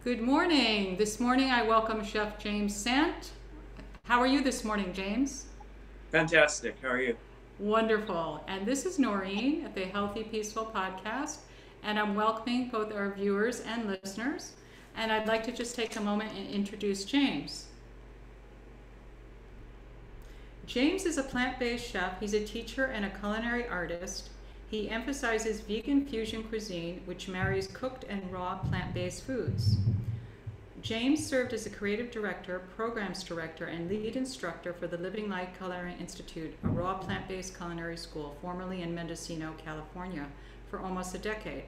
Good morning. This morning I welcome Chef James Sant. How are you this morning, James? Fantastic. How are you? Wonderful. And this is Noreen at the Healthy Peaceful Podcast, and I'm welcoming both our viewers and listeners. And I'd like to just take a moment and introduce James. James is a plant-based chef. He's a teacher and a culinary artist. He emphasizes vegan fusion cuisine, which marries cooked and raw plant-based foods. James served as a creative director, programs director, and lead instructor for the Living Light Culinary Institute, a raw plant-based culinary school formerly in Mendocino, California, for almost a decade.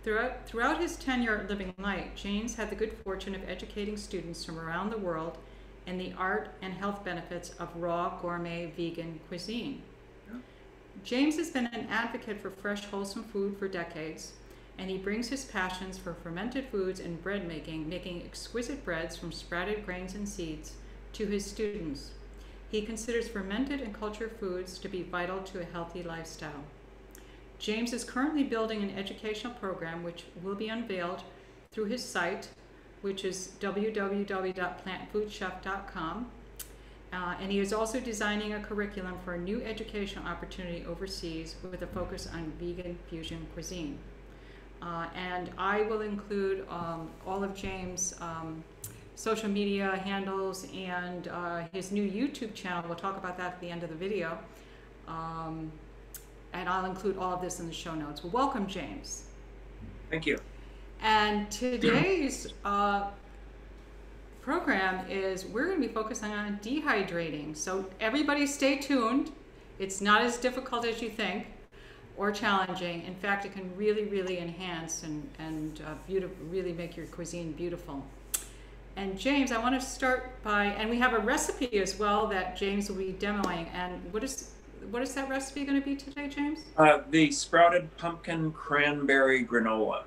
Throughout his tenure at Living Light, James had the good fortune of educating students from around the world in the art and health benefits of raw gourmet vegan cuisine. James has been an advocate for fresh, wholesome food for decades, and he brings his passions for fermented foods and bread making exquisite breads from sprouted grains and seeds, to his students. He considers fermented and cultured foods to be vital to a healthy lifestyle. James is currently building an educational program which will be unveiled through his site, which is www.plantfoodchef.com. And he is also designing a curriculum for a new educational opportunity overseas with a focus on vegan fusion cuisine. And I will include all of James' social media handles and his new YouTube channel. We'll talk about that at the end of the video. And I'll include all of this in the show notes. Well, welcome, James. Thank you. And today's program is we're going to be focusing on dehydrating. So everybody stay tuned. It's not as difficult as you think or challenging. In fact, it can really, really enhance and really make your cuisine beautiful. And James, I want to start by, and we have a recipe as well that James will be demoing. And what is that recipe going to be today, James? The Sprouted Pumpkin Cranberry Granola.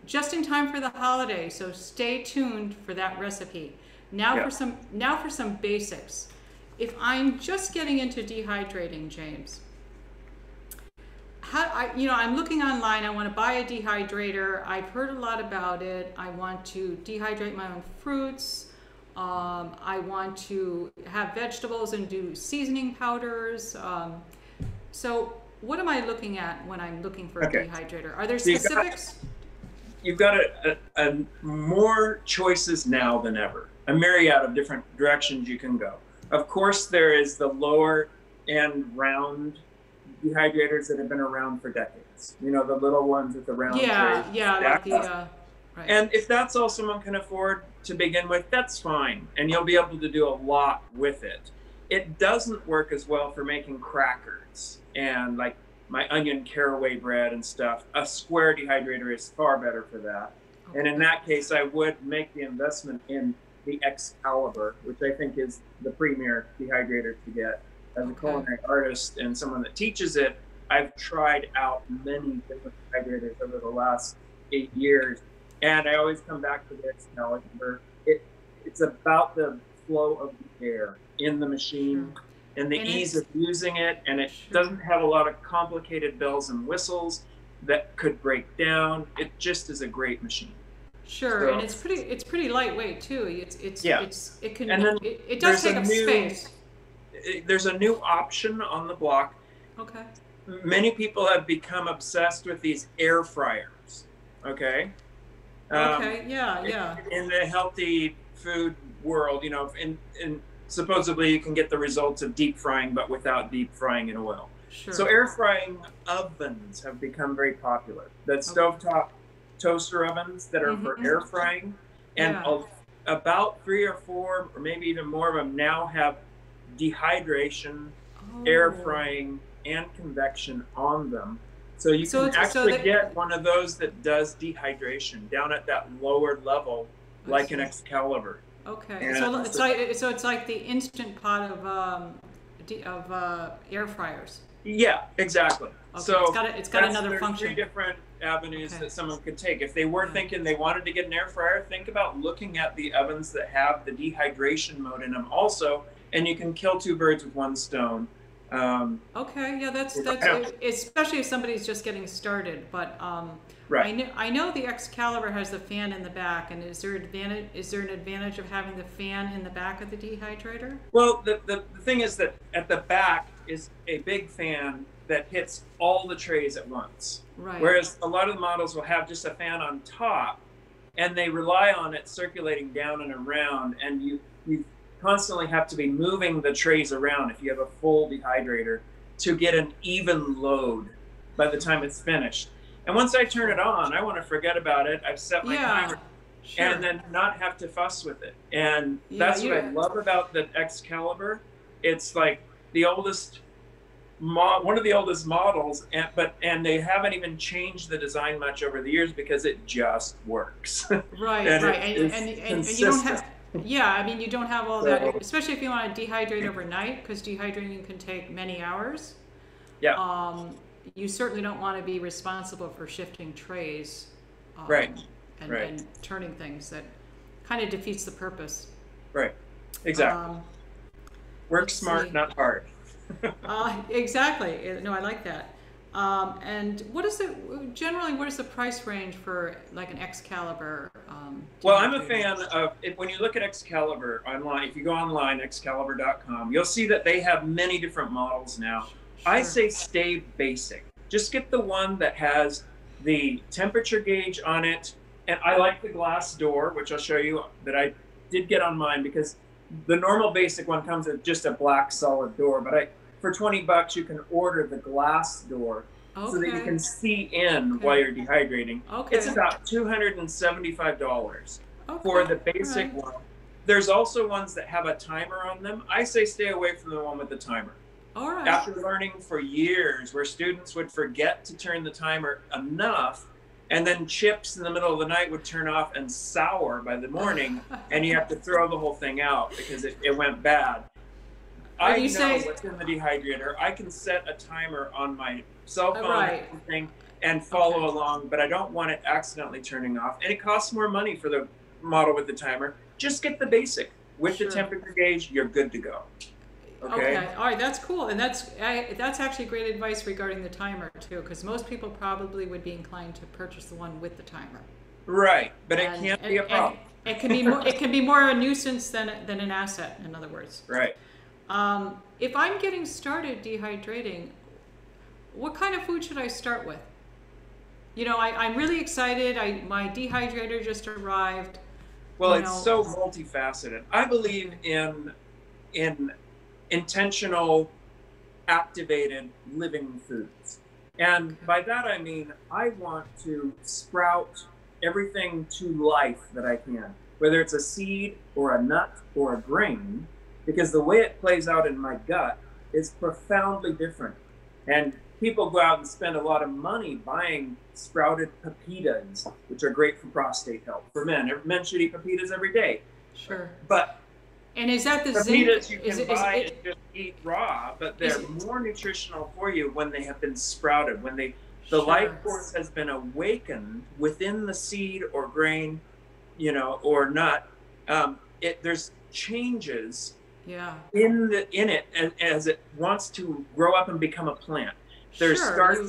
Just in time for the holiday, so stay tuned for that recipe. Now for some basics. If I'm just getting into dehydrating, James, I'm looking online. I want to buy a dehydrator. I've heard a lot about it. I want to dehydrate my own fruits. I want to have vegetables and do seasoning powders. So what am I looking at when I'm looking for a dehydrator? Are there specifics? You've got a more choices now than ever. A myriad of different directions you can go. Of course, there is the lower end round dehydrators that have been around for decades. You know, the little ones with the round trays. Like the, right. And if that's all someone can afford to begin with, that's fine. And you'll be able to do a lot with it. It doesn't work as well for making crackers and like my onion caraway bread and stuff. A square dehydrator is far better for that. Okay. And in that case, I would make the investment in the Excalibur, which I think is the premier dehydrator to get. As a culinary artist and someone that teaches it, I've tried out many different dehydrators over the last 8 years. And I always come back to the Excalibur. It's about the flow of the air in the machine. And the ease of using it, and it doesn't have a lot of complicated bells and whistles that could break down. It just is a great machine. Sure, so, and it's pretty lightweight too. It does take up space. There's a new option on the block. Okay. Many people have become obsessed with these air fryers. Okay. Yeah. In the healthy food world, you know, in supposedly you can get the results of deep frying, but without deep frying in oil. Sure. So air frying ovens have become very popular. The stovetop toaster ovens that are for air frying, and about 3 or 4, or maybe even more of them now have dehydration, air frying, and convection on them. So you can actually get one of those that does dehydration down at that lower level, like an Excalibur. Okay, so it's like the instant pot of air fryers. Yeah, exactly. Okay. So it's got another function. 3 different avenues that someone could take. If they were thinking they wanted to get an air fryer, think about looking at the ovens that have the dehydration mode in them also, and you can kill 2 birds with 1 stone. Okay, yeah, that's I especially if somebody's just getting started. But right. I know the Excalibur has the fan in the back, and is there an advantage of having the fan in the back of the dehydrator? Well, the thing is that at the back is a big fan that hits all the trays at once. Right. Whereas a lot of the models will have just a fan on top, and they rely on it circulating down and around, and you constantly have to be moving the trays around if you have a full dehydrator to get an even load by the time it's finished. And once I turn it on, I want to forget about it. I've set my timer, sure. and then not have to fuss with it. And Yeah, that's what I love about the Excalibur. It's like the oldest, one of the oldest models, and they haven't even changed the design much over the years because it just works. Right, and right, and you don't have. Yeah, I mean, you don't have all that, especially if you want to dehydrate overnight, because dehydrating can take many hours. Yeah. You certainly don't want to be responsible for shifting trays. Right. And turning things. That kind of defeats the purpose. Right. Exactly. Work smart, not hard. Exactly. No, I like that. And what is the price range for like an Excalibur? Well, I'm a fan of it. When you look at Excalibur online, if you go online, excalibur.com, you'll see that they have many different models now. Sure. I say stay basic. Just get the one that has the temperature gauge on it. And I like the glass door, which I'll show you that I did get on mine, because the normal basic one comes with just a black solid door, but for $20 you can order the glass door, so that you can see in while you're dehydrating. Okay. It's about $275 for the basic one. There's also ones that have a timer on them. I say stay away from the one with the timer. All right. After learning for years where students would forget to turn the timer enough, and then chips in the middle of the night would turn off and sour by the morning, and you have to throw the whole thing out because it went bad. I know what's in the dehydrator. I can set a timer on my cell phone thing and follow along, but I don't want it accidentally turning off. And it costs more money for the model with the timer. Just get the basic. With the temperature gauge, you're good to go. Okay. All right. That's cool. And that's actually great advice regarding the timer too, because most people probably would be inclined to purchase the one with the timer. Right. But it can't be a problem. It can be more a nuisance than an asset, in other words. Right. If I'm getting started dehydrating, what kind of food should I start with? You know, I'm really excited. My dehydrator just arrived. Well, it's so multifaceted. I believe in intentional, activated living foods. And by that I mean I want to sprout everything to life that I can, whether it's a seed or a nut or a grain, because the way it plays out in my gut is profoundly different. And people go out and spend a lot of money buying sprouted pepitas, which are great for prostate health. For men, men should eat pepitas every day. Sure. But and is that the pepitas you can buy and just eat raw, but they're more nutritional for you when they have been sprouted, when the life force has been awakened within the seed or grain, or nut. There's changes in it as it wants to grow up and become a plant. There's starch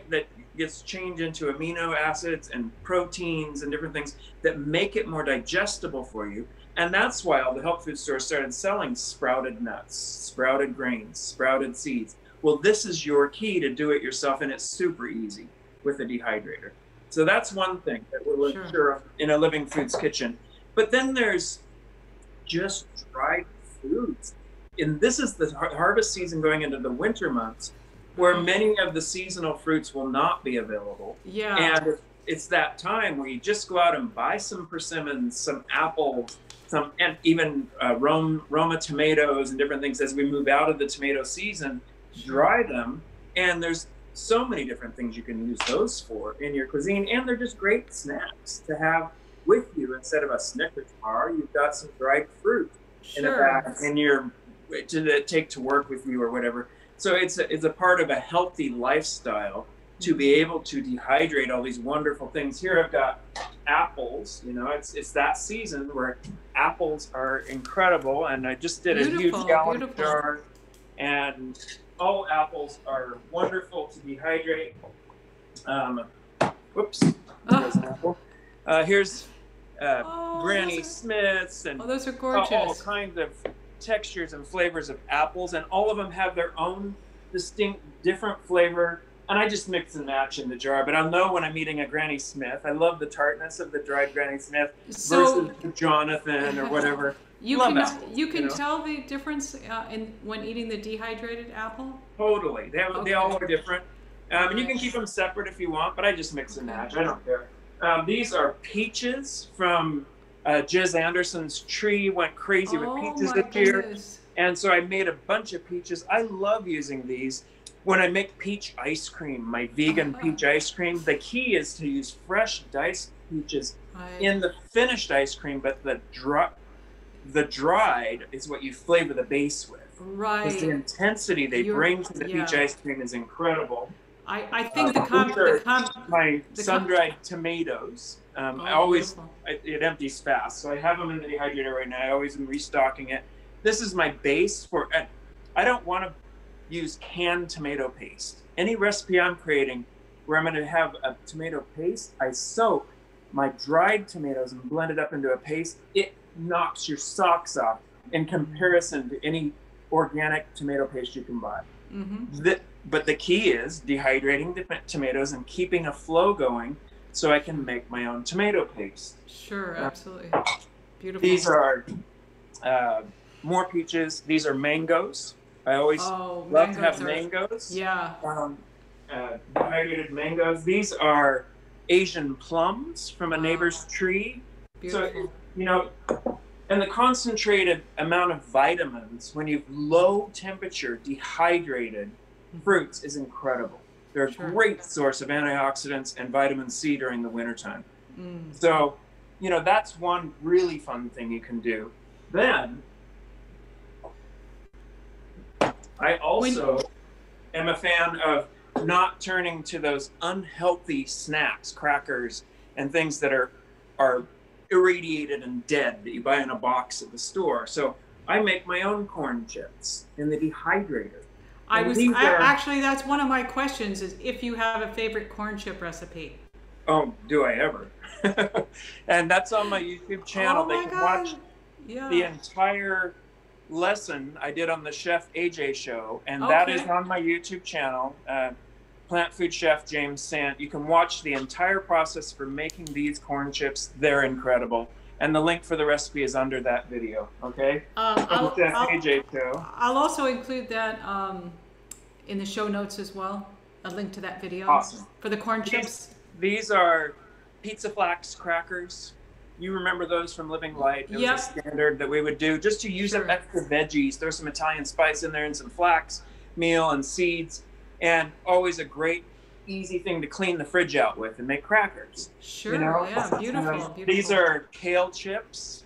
that gets changed into amino acids and proteins and different things that make it more digestible for you. And that's why all the health food stores started selling sprouted nuts, sprouted grains, sprouted seeds. Well, this is your key to do it yourself, and it's super easy with a dehydrator. So that's one thing that we'll ensure in a living foods kitchen. But then there's just dried foods. And this is the harvest season going into the winter months, where many of the seasonal fruits will not be available. Yeah. And it's that time where you just go out and buy some persimmons, some apples, and even Roma tomatoes and different things as we move out of the tomato season, dry them. And there's so many different things you can use those for in your cuisine. And they're just great snacks to have with you instead of a Snickers bar. You've got some dried fruit in the back to take to work with you or whatever. So it's a part of a healthy lifestyle to be able to dehydrate all these wonderful things. Here I've got apples. It's that season where apples are incredible, and I just did a huge gallon jar, and all apples are wonderful to dehydrate. Whoops, there's an apple. Here's Granny Smiths and those are gorgeous. All kinds of textures and flavors of apples, and all of them have their own distinct, different flavor. And I just mix and match in the jar, but I'll know when I'm eating a Granny Smith. I love the tartness of the dried Granny Smith versus the Jonathan or whatever. You can tell the difference when eating the dehydrated apple? Totally. They all are different. And you can keep them separate if you want, but I just mix and match. I don't care. These are peaches from Jiz Anderson's tree. Went crazy with peaches this year. And so I made a bunch of peaches. I love using these. When I make peach ice cream, my vegan peach ice cream, the key is to use fresh diced peaches in the finished ice cream, but the dried is what you flavor the base with. Right. Because the intensity they bring to the peach ice cream is incredible. I think my sun-dried tomatoes. It empties fast, so I have them in the dehydrator right now. I always am restocking it. This is my base for. I don't want to use canned tomato paste. Any recipe I'm creating where I'm going to have a tomato paste, I soak my dried tomatoes and blend it up into a paste. It knocks your socks off in comparison to any organic tomato paste you can buy. But the key is dehydrating the tomatoes and keeping a flow going so I can make my own tomato paste. Sure, absolutely. Beautiful. These are more peaches. These are mangoes. I always love to have mangoes. Yeah. Dehydrated mangoes. These are Asian plums from a neighbor's tree. Beautiful. So, and the concentrated amount of vitamins when you've low temperature dehydrated fruits is incredible. They're a great source of antioxidants and vitamin C during the wintertime. So, that's one really fun thing you can do. Then, I also am a fan of not turning to those unhealthy snacks, crackers, and things that are irradiated and dead that you buy in a box at the store. So I make my own corn chips in the dehydrator. Actually, that's one of my questions, is if you have a favorite corn chip recipe. Oh, do I ever? And that's on my YouTube channel. They can watch the entire lesson I did on the Chef AJ show, and that is on my YouTube channel, Plant Food Chef James Sant. You can watch the entire process for making these corn chips. They're incredible, and the link for the recipe is under that video. Okay. AJ show. I'll also include that in the show notes as well, a link to that video. Awesome. For the corn chips. These are pizza flax crackers. You remember those from Living Light? It was a standard that we would do just to use up extra veggies. Throw some Italian spice in there and some flax meal and seeds. And always a great, easy thing to clean the fridge out with and make crackers. Sure, yeah, beautiful. These are Kale Chips.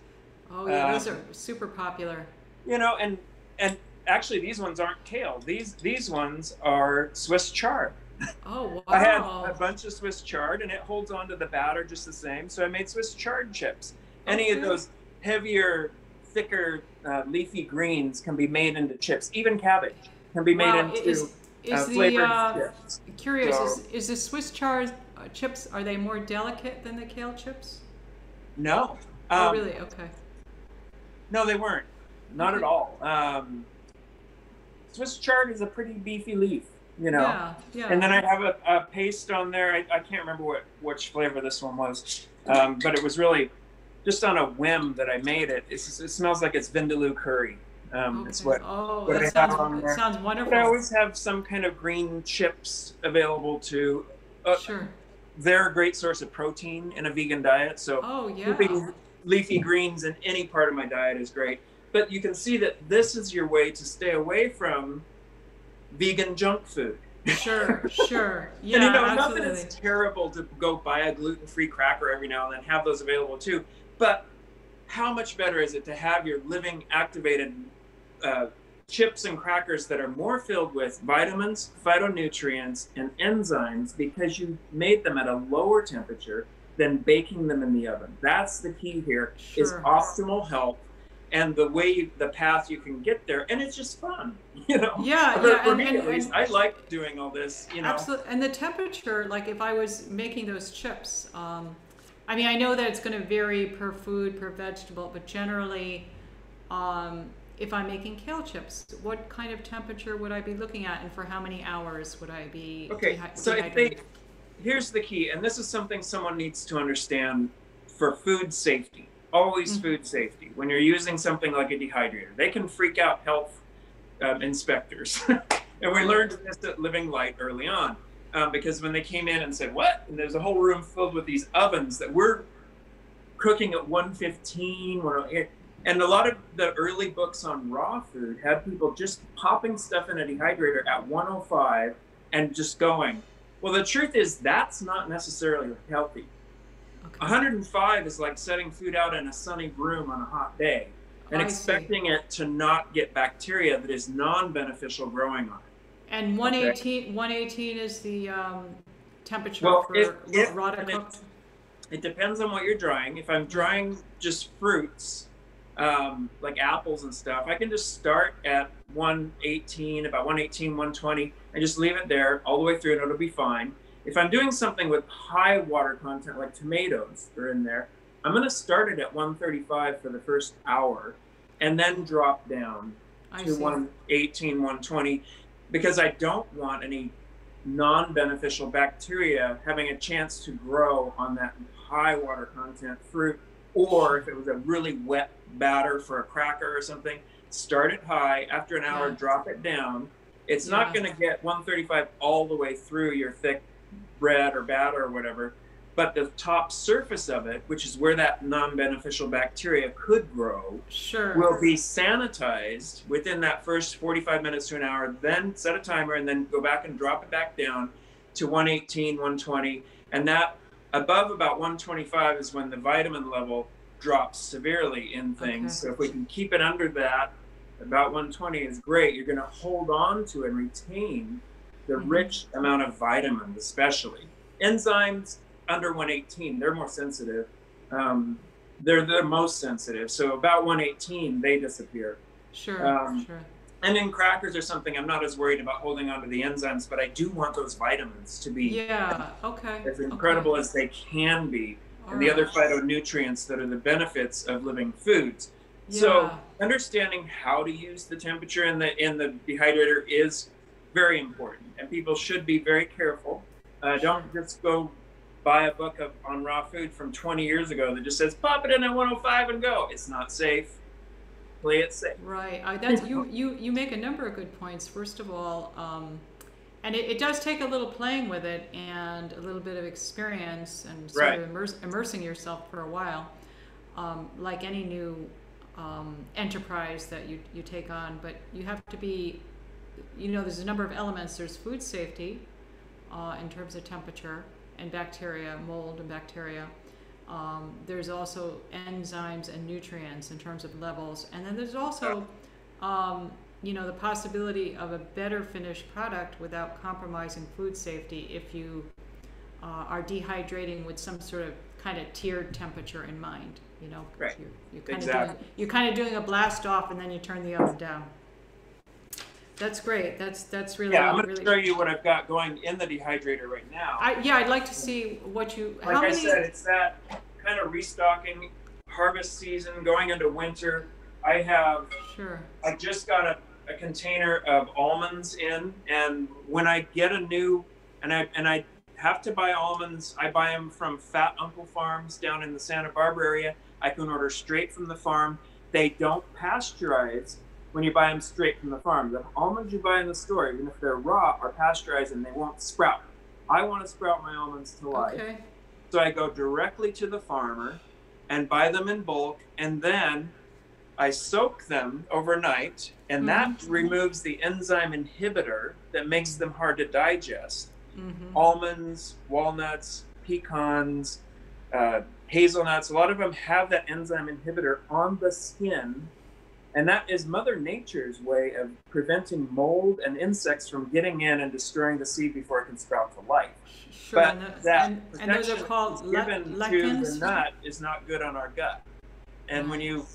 Oh, yeah, those are super popular. And actually these ones aren't kale. These ones are Swiss chard. Oh, wow. I had a bunch of Swiss chard, and it holds on to the batter just the same. So I made Swiss chard chips. Any of those heavier, thicker, leafy greens can be made into chips. Even cabbage can be made into flavored chips. Curious, is the Swiss chard chips, are they more delicate than the kale chips? No. Oh, really? Okay. No, they weren't. Not at all. Swiss chard is a pretty beefy leaf. Yeah. And then I have a paste on there. I can't remember which flavor this one was, but it was really just on a whim that I made it. It smells like it's Vindaloo curry. It's what I have on there. Sounds wonderful. But I always have some kind of green chips available too. Sure. They're a great source of protein in a vegan diet. So keeping leafy greens in any part of my diet is great. But you can see that this is your way to stay away from vegan junk food. Sure. Yeah, and absolutely. Not that it's terrible to go buy a gluten-free cracker every now and then, have those available too, but how much better is it to have your living activated chips and crackers that are more filled with vitamins, phytonutrients, and enzymes because you made them at a lower temperature than baking them in the oven. That's the key here, is optimal health. and the path you can get there, and it's just fun, you know. Yeah, For me at least, I like doing all this, you know. absolutely. And the temperature, like if I was making those chips, I mean, I know that it's going to vary per food, per vegetable, but generally, if I'm making kale chips, what kind of temperature would I be looking at, and for how many hours would I be so dehydrating? here's the key, and this is something someone needs to understand for food safety. Always food safety. When you're using something like a dehydrator, they can freak out health inspectors. And we learned this at Living Light early on, because when they came in and said, what? And there's a whole room filled with these ovens that we're cooking at 115, 108. And a lot of the early books on raw food had people just popping stuff in a dehydrator at 105 and just going. Well, the truth is that's not necessarily healthy. Okay. 105 is like setting food out in a sunny room on a hot day and expecting it to not get bacteria that is non-beneficial growing on it. And 118 is the temperature for raw to cooked? It depends on what you're drying. If I'm drying just fruits, like apples and stuff, I can just start at 118, about 118, 120, and just leave it there all the way through and it'll be fine. If I'm doing something with high water content, like tomatoes that are in there, I'm going to start it at 135 for the first hour and then drop down to 118, 120, because I don't want any non-beneficial bacteria having a chance to grow on that high water content fruit. Or if it was a really wet batter for a cracker or something, start it high. After an hour, drop it down. It's not going to get 135 all the way through your thick bread or batter or whatever, but the top surface of it, which is where that non-beneficial bacteria could grow, will be sanitized within that first 45 minutes to an hour. Then set a timer and then go back and drop it back down to 118, 120. And that above about 125 is when the vitamin level drops severely in things. So if we can keep it under that, about 120 is great. You're going to hold on to and retain the rich amount of vitamins, especially. Enzymes under 118, they're more sensitive. They're the most sensitive. So about 118, they disappear. Sure. And in crackers or something, I'm not as worried about holding on to the enzymes, but I do want those vitamins to be as incredible as they can be, and the other phytonutrients that are the benefits of living foods. So understanding how to use the temperature in the dehydrator is very important, and people should be very careful. Don't just go buy a book on raw food from 20 years ago that just says pop it in at 105 and go. It's not safe. Play it safe. Right. That's you make a number of good points. First of all, and it does take a little playing with it and a little bit of experience and sort of immersing yourself for a while, like any new enterprise that you take on. But you have to be, there's a number of elements. There's food safety in terms of temperature and bacteria, mold and bacteria. There's also enzymes and nutrients in terms of levels. And then there's also, the possibility of a better finished product without compromising food safety if you are dehydrating with some sort of kind of tiered temperature in mind. You're kind of doing a blast off and then you turn the oven down. That's great. That's really I'm going to show you what I've got going in the dehydrator right now. I'd like to see what you. Like I said, it's that kind of restocking harvest season going into winter. I have. I just got a container of almonds in, and when I get a new, and I have to buy almonds. I buy them from Fat Uncle Farms down in the Santa Barbara area. I can order straight from the farm. They don't pasteurize when you buy them straight from the farm. The almonds you buy in the store, even if they're raw, are pasteurized and they won't sprout. I want to sprout my almonds to life. So I go directly to the farmer and buy them in bulk, and then I soak them overnight, and that removes the enzyme inhibitor that makes them hard to digest. Almonds, walnuts, pecans, hazelnuts, a lot of them have that enzyme inhibitor on the skin. And that is Mother Nature's way of preventing mold and insects from getting in and destroying the seed before it can sprout to life. But and those are called given to the nut is not good on our gut. And when you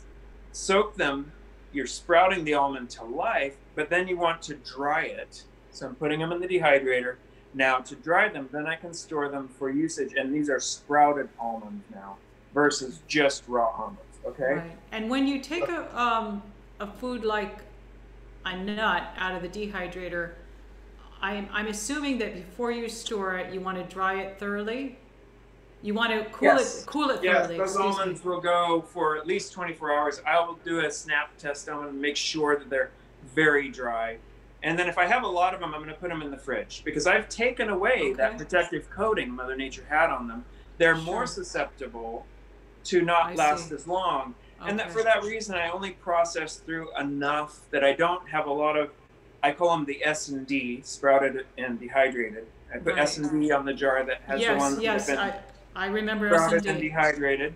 soak them. You're sprouting the almond to life, but then you want to dry it. So I'm putting them in the dehydrator. Now to dry them, then I can store them for usage. And these are sprouted almonds now versus just raw almonds, okay? Right. And when you take a food like a nut out of the dehydrator, I'm assuming that before you store it, you want to dry it thoroughly. You want to cool it thoroughly. Yes, those almonds will go for at least 24 hours. I will do a snap test on them and make sure that they're very dry. And then if I have a lot of them, I'm going to put them in the fridge because I've taken away that protective coating Mother Nature had on them. They're more susceptible to not last as long. And that for that reason, I only process through enough that I don't have a lot of, I call them the S&D, sprouted and dehydrated. I put S&D on the jar that has the ones that have been I remember sprouted S&D. and dehydrated.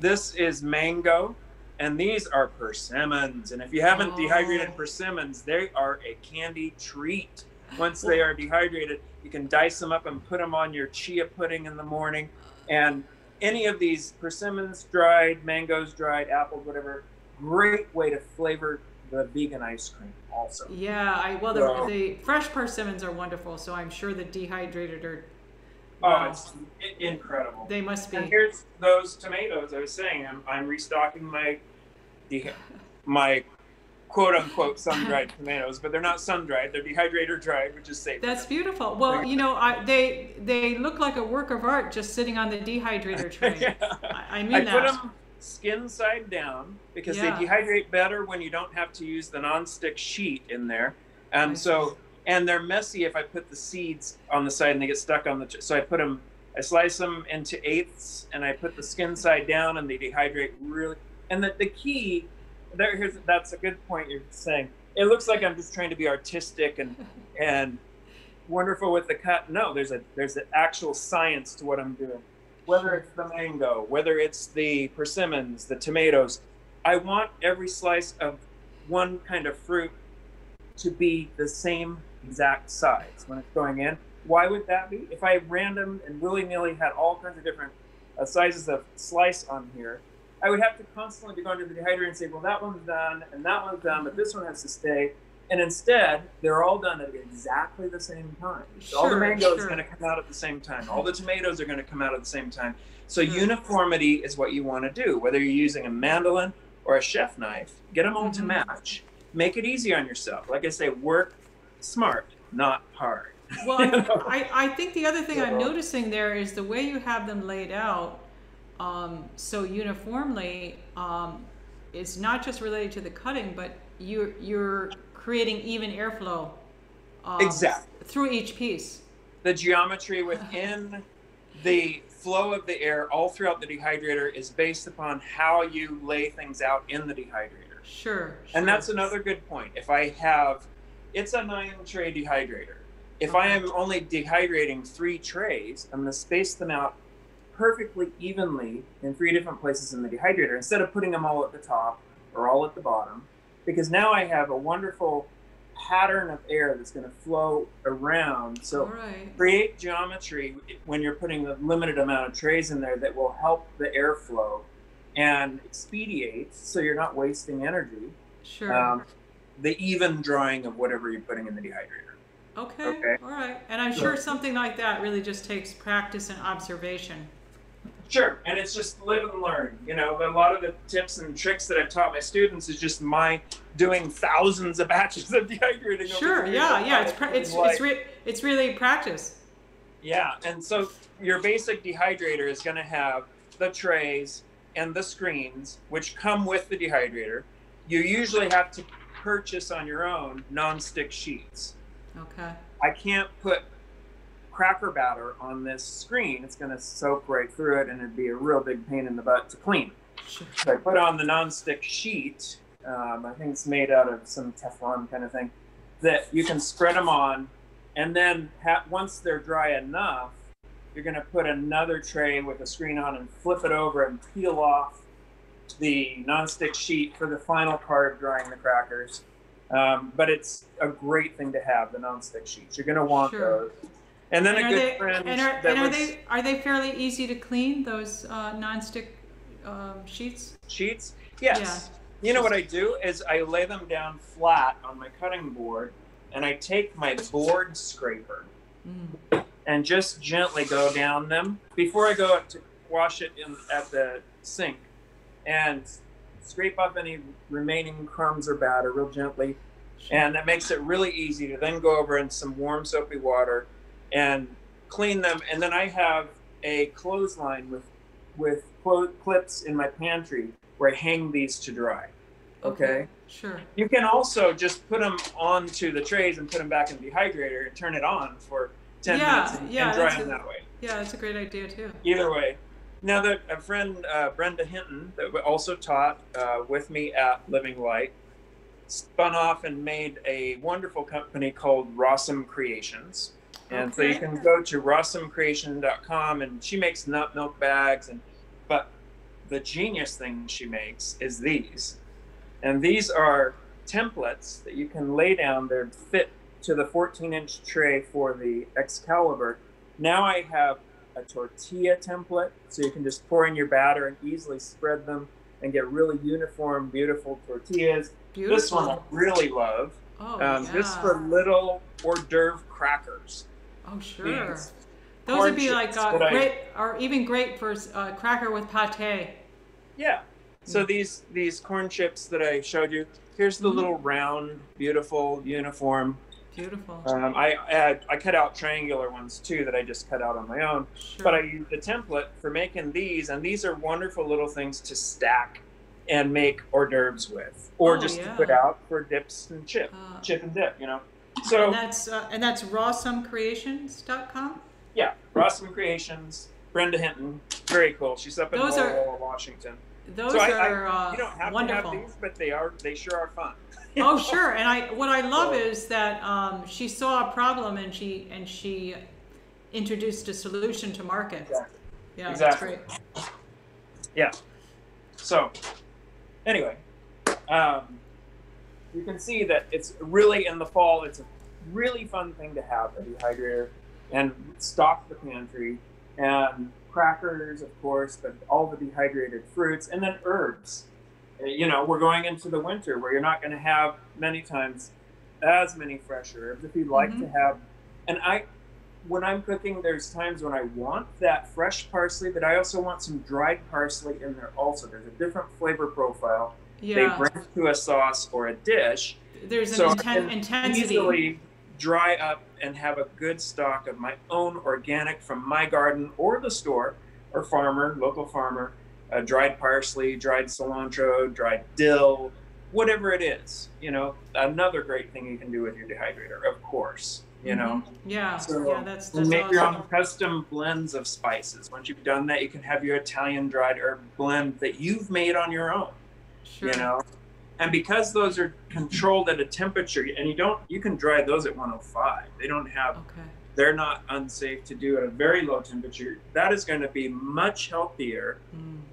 This is mango, and these are persimmons. And if you haven't dehydrated persimmons, they are a candy treat. Once they are dehydrated, you can dice them up and put them on your chia pudding in the morning. And any of these persimmons dried, mangoes dried, apples, whatever, great way to flavor the vegan ice cream also. Yeah, the fresh persimmons are wonderful, so I'm sure the dehydrated are it's incredible. They must be. And here's those tomatoes. I was saying I'm restocking my quote unquote sun-dried tomatoes, but they're not sun-dried. They're dehydrator dried, which is safe. That's beautiful. Well, you know, they look like a work of art just sitting on the dehydrator tray. I mean that. I put them skin side down because they dehydrate better when you don't have to use the non-stick sheet in there. And they're messy if I put the seeds on the side and they get stuck on the, so I slice them into eighths and I put the skin side down and they dehydrate really. And the key, that's a good point you're saying. It looks like I'm just trying to be artistic and wonderful with the cut. No, there's an actual science to what I'm doing. Whether it's the mango, whether it's the persimmons, the tomatoes, I want every slice of one kind of fruit to be the same exact size when it's going in. Why would that be? If I random and willy-nilly had all kinds of different sizes of slice on here, I would have to constantly be going to the dehydrator and say, well, that one's done and that one's done, but this one has to stay. And instead, they're all done at exactly the same time. So all the mango is going to come out at the same time. All the tomatoes are going to come out at the same time. So uniformity is what you want to do. Whether you're using a mandolin or a chef knife, get them all to match. Make it easy on yourself. Like I say, work smart, not hard. Well, I think the other thing I'm noticing there is the way you have them laid out so uniformly is not just related to the cutting, but you're creating even airflow through each piece. The geometry within the flow of the air all throughout the dehydrator is based upon how you lay things out in the dehydrator. Sure. And that's another good point. If I have, it's a 9-tray dehydrator. If I am only dehydrating 3 trays, I'm going to space them out perfectly evenly in 3 different places in the dehydrator instead of putting them all at the top or all at the bottom, because now I have a wonderful pattern of air that's going to flow around. So create geometry when you're putting the limited amount of trays in there that will help the airflow and expedite, so you're not wasting energy. Sure. The even drying of whatever you're putting in the dehydrator. Okay. All right. And I'm sure something like that really just takes practice and observation. Sure. And it's just live and learn. You know, a lot of the tips and tricks that I've taught my students is just my doing thousands of batches of dehydrating. Sure. Yeah. It's really practice. Yeah. And so your basic dehydrator is going to have the trays and the screens, which come with the dehydrator. You usually have to purchase on your own non-stick sheets. Okay. I can't put cracker batter on this screen. It's going to soak right through it and it'd be a real big pain in the butt to clean. Sure. So I put on the non-stick sheet. I think it's made out of some Teflon kind of thing that you can spread them on, and then once they're dry enough, you're going to put another tray with a screen on and flip it over and peel off the non-stick sheet for the final part of drying the crackers. But it's a great thing to have, the non-stick sheets. You're going to want those. And then are they fairly easy to clean, those non-stick sheets? Sheets? Yes. You know what I do is I lay them down flat on my cutting board, and I take my board scraper and just gently go down them before I go to wash it at the sink, and scrape up any remaining crumbs or batter real gently. And that makes it really easy to then go over in some warm soapy water and clean them. And then I have a clothesline with clips in my pantry where I hang these to dry. Okay? Sure. You can also just put them onto the trays and put them back in the dehydrator and turn it on for 10 minutes and dry them that way. Yeah, that's a great idea too. Either way. Now that a friend, Brenda Hinton, that also taught with me at Living Light, spun off and made a wonderful company called Rossum Creations. And so you can go to rossumcreation.com, and she makes nut milk bags. But the genius thing she makes is these. And these are templates that you can lay down. They're fit to the 14-inch tray for the Excalibur. Now I have a tortilla template, so you can just pour in your batter and easily spread them and get really uniform, beautiful tortillas. Beautiful. This one I really love. This is for little hors d'oeuvre crackers. Oh, sure. Those would be like great, or even great for cracker with pate. Yeah. So these corn chips that I showed you, here's the little round, beautiful, uniform. Beautiful. I cut out triangular ones too that I just cut out on my own. Sure. But I used the template for making these, and these are wonderful little things to stack and make hors d'oeuvres with, or just to put out for dips and chip and dip, you know. So and that's rawsomecreations.com. Yeah, Rossum Creations, Brenda Hinton, very cool. She's up in Lowell, Washington. Those are you don't have wonderful. to have these, but they sure are fun. Oh, sure. And what I love is that she saw a problem and she introduced a solution to market. Exactly. Yeah, exactly. That's great. Yeah. So, anyway, you can see that it's really in the fall. It's a really fun thing to have, a dehydrator, and stock the pantry, and crackers, of course, but all the dehydrated fruits, and then herbs. You know, we're going into the winter where you're not going to have many times as many fresh herbs. If you'd like to have, and when I'm cooking, there's times when I want that fresh parsley, but I also want some dried parsley in there also. There's a different flavor profile. They bring to a sauce or a dish. There's so an intensity. Easily dry up and have a good stock of my own organic from my garden or the store or farmer, local farmer, dried parsley, dried cilantro, dried dill, whatever it is. You know, another great thing you can do with your dehydrator, of course. You know, that's make awesome. your own custom blends of spices. Once you've done that, you can have your Italian dried herb blend that you've made on your own. Sure. You know, and because those are controlled at a temperature, and you can dry those at 105. They don't have, they're not unsafe to do at a very low temperature. That is going to be much healthier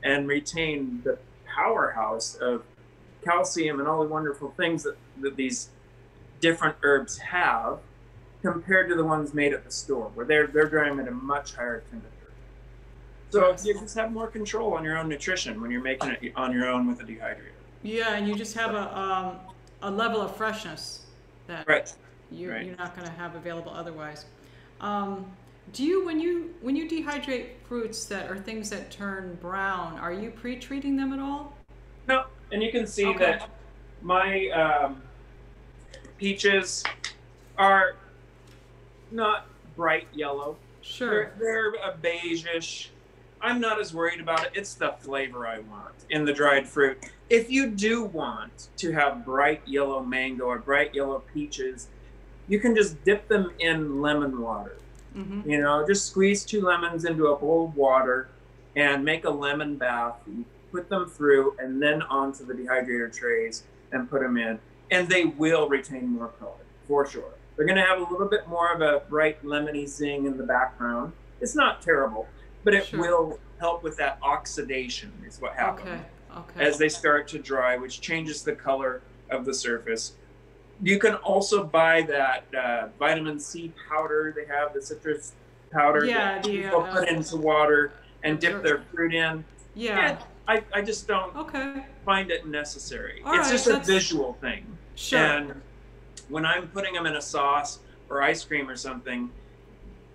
and retain the powerhouse of calcium and all the wonderful things that these different herbs have, compared to the ones made at the store, where they're drying them at a much higher temperature. So you just have more control on your own nutrition when you're making it on your own with a dehydrator. Yeah, and you just have a level of freshness that you're not going to have available otherwise. Do you when you dehydrate fruits that are things that turn brown, are you pre-treating them at all? No, and you can see that my peaches are not bright yellow. Sure. They're a beige-ish. I'm not as worried about it. It's the flavor I want in the dried fruit. If you do want to have bright yellow mango or bright yellow peaches, you can just dip them in lemon water. You know, just squeeze 2 lemons into a bowl of water and make a lemon bath. You put them through and then onto the dehydrator trays and put them in. And they will retain more color, for sure. They're going to have a little bit more of a bright lemony zing in the background. It's not terrible, but it will help with that oxidation is what happens as they start to dry, which changes the color of the surface. You can also buy that vitamin C powder. They have the citrus powder that people put into water and dip their fruit in. And I just don't find it necessary. It's just a visual thing. Sure. And when I'm putting them in a sauce or ice cream or something,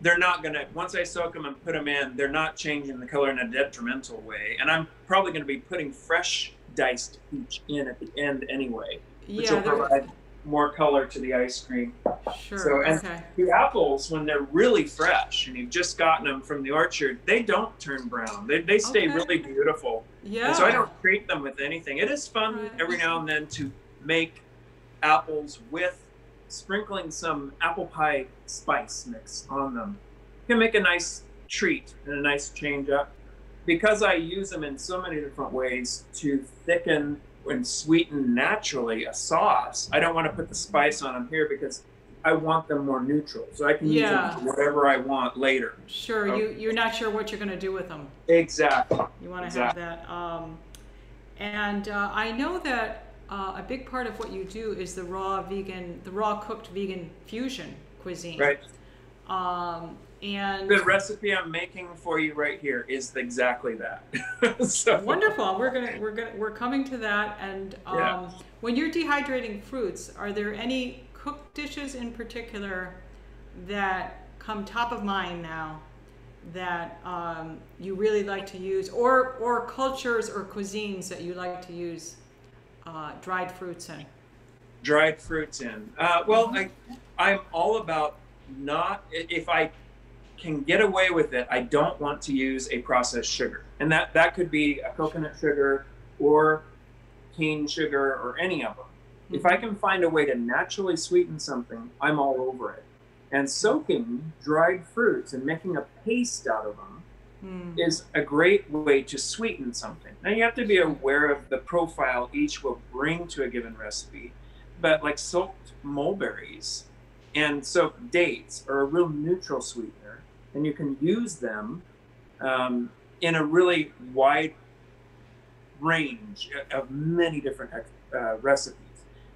they're not going to, once I soak them and put them in, they're not changing the color in a detrimental way. And I'm probably going to be putting fresh diced peach in at the end anyway, which will provide more color to the ice cream. Sure. So, and the apples, when they're really fresh and you've just gotten them from the orchard, they don't turn brown. They stay really beautiful. Yeah. And so I don't treat them with anything. It is fun every now and then to make apples with sprinkling some apple pie spice mix on them. You can make a nice treat and a nice change up. Because I use them in so many different ways to thicken and sweeten naturally a sauce, I don't want to put the spice on them here because I want them more neutral. So I can use them for whatever I want later. Sure, you're not sure what you're going to do with them. Exactly. You want to have that. And I know that a big part of what you do is the raw cooked vegan fusion cuisine. Right. And the recipe I'm making for you right here is exactly that. So. Wonderful. We're coming to that. And when you're dehydrating fruits, are there any cooked dishes in particular that come top of mind now that you really like to use, or cultures or cuisines that you like to use dried fruits in? Dried fruits in. Well, I'm all about if I can get away with it, I don't want to use a processed sugar. And that could be a coconut sugar or cane sugar or any of them. Mm-hmm. If I can find a way to naturally sweeten something, I'm all over it. And soaking dried fruits and making a paste out of them is a great way to sweeten something. Now you have to be aware of the profile each will bring to a given recipe. But like soaked mulberries and soaked dates are a real neutral sweetener, and you can use them in a really wide range of many different recipes.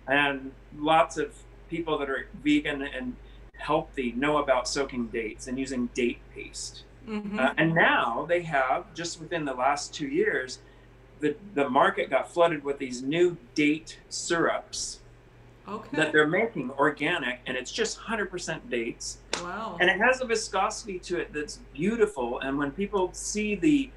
And lots of people that are vegan and healthy know about soaking dates and using date paste. Mm-hmm. And now they have, just within the last 2 years, the market got flooded with these new date syrups that they're making organic, and it's just 100% dates. Wow. And it has a viscosity to it that's beautiful. And when people see the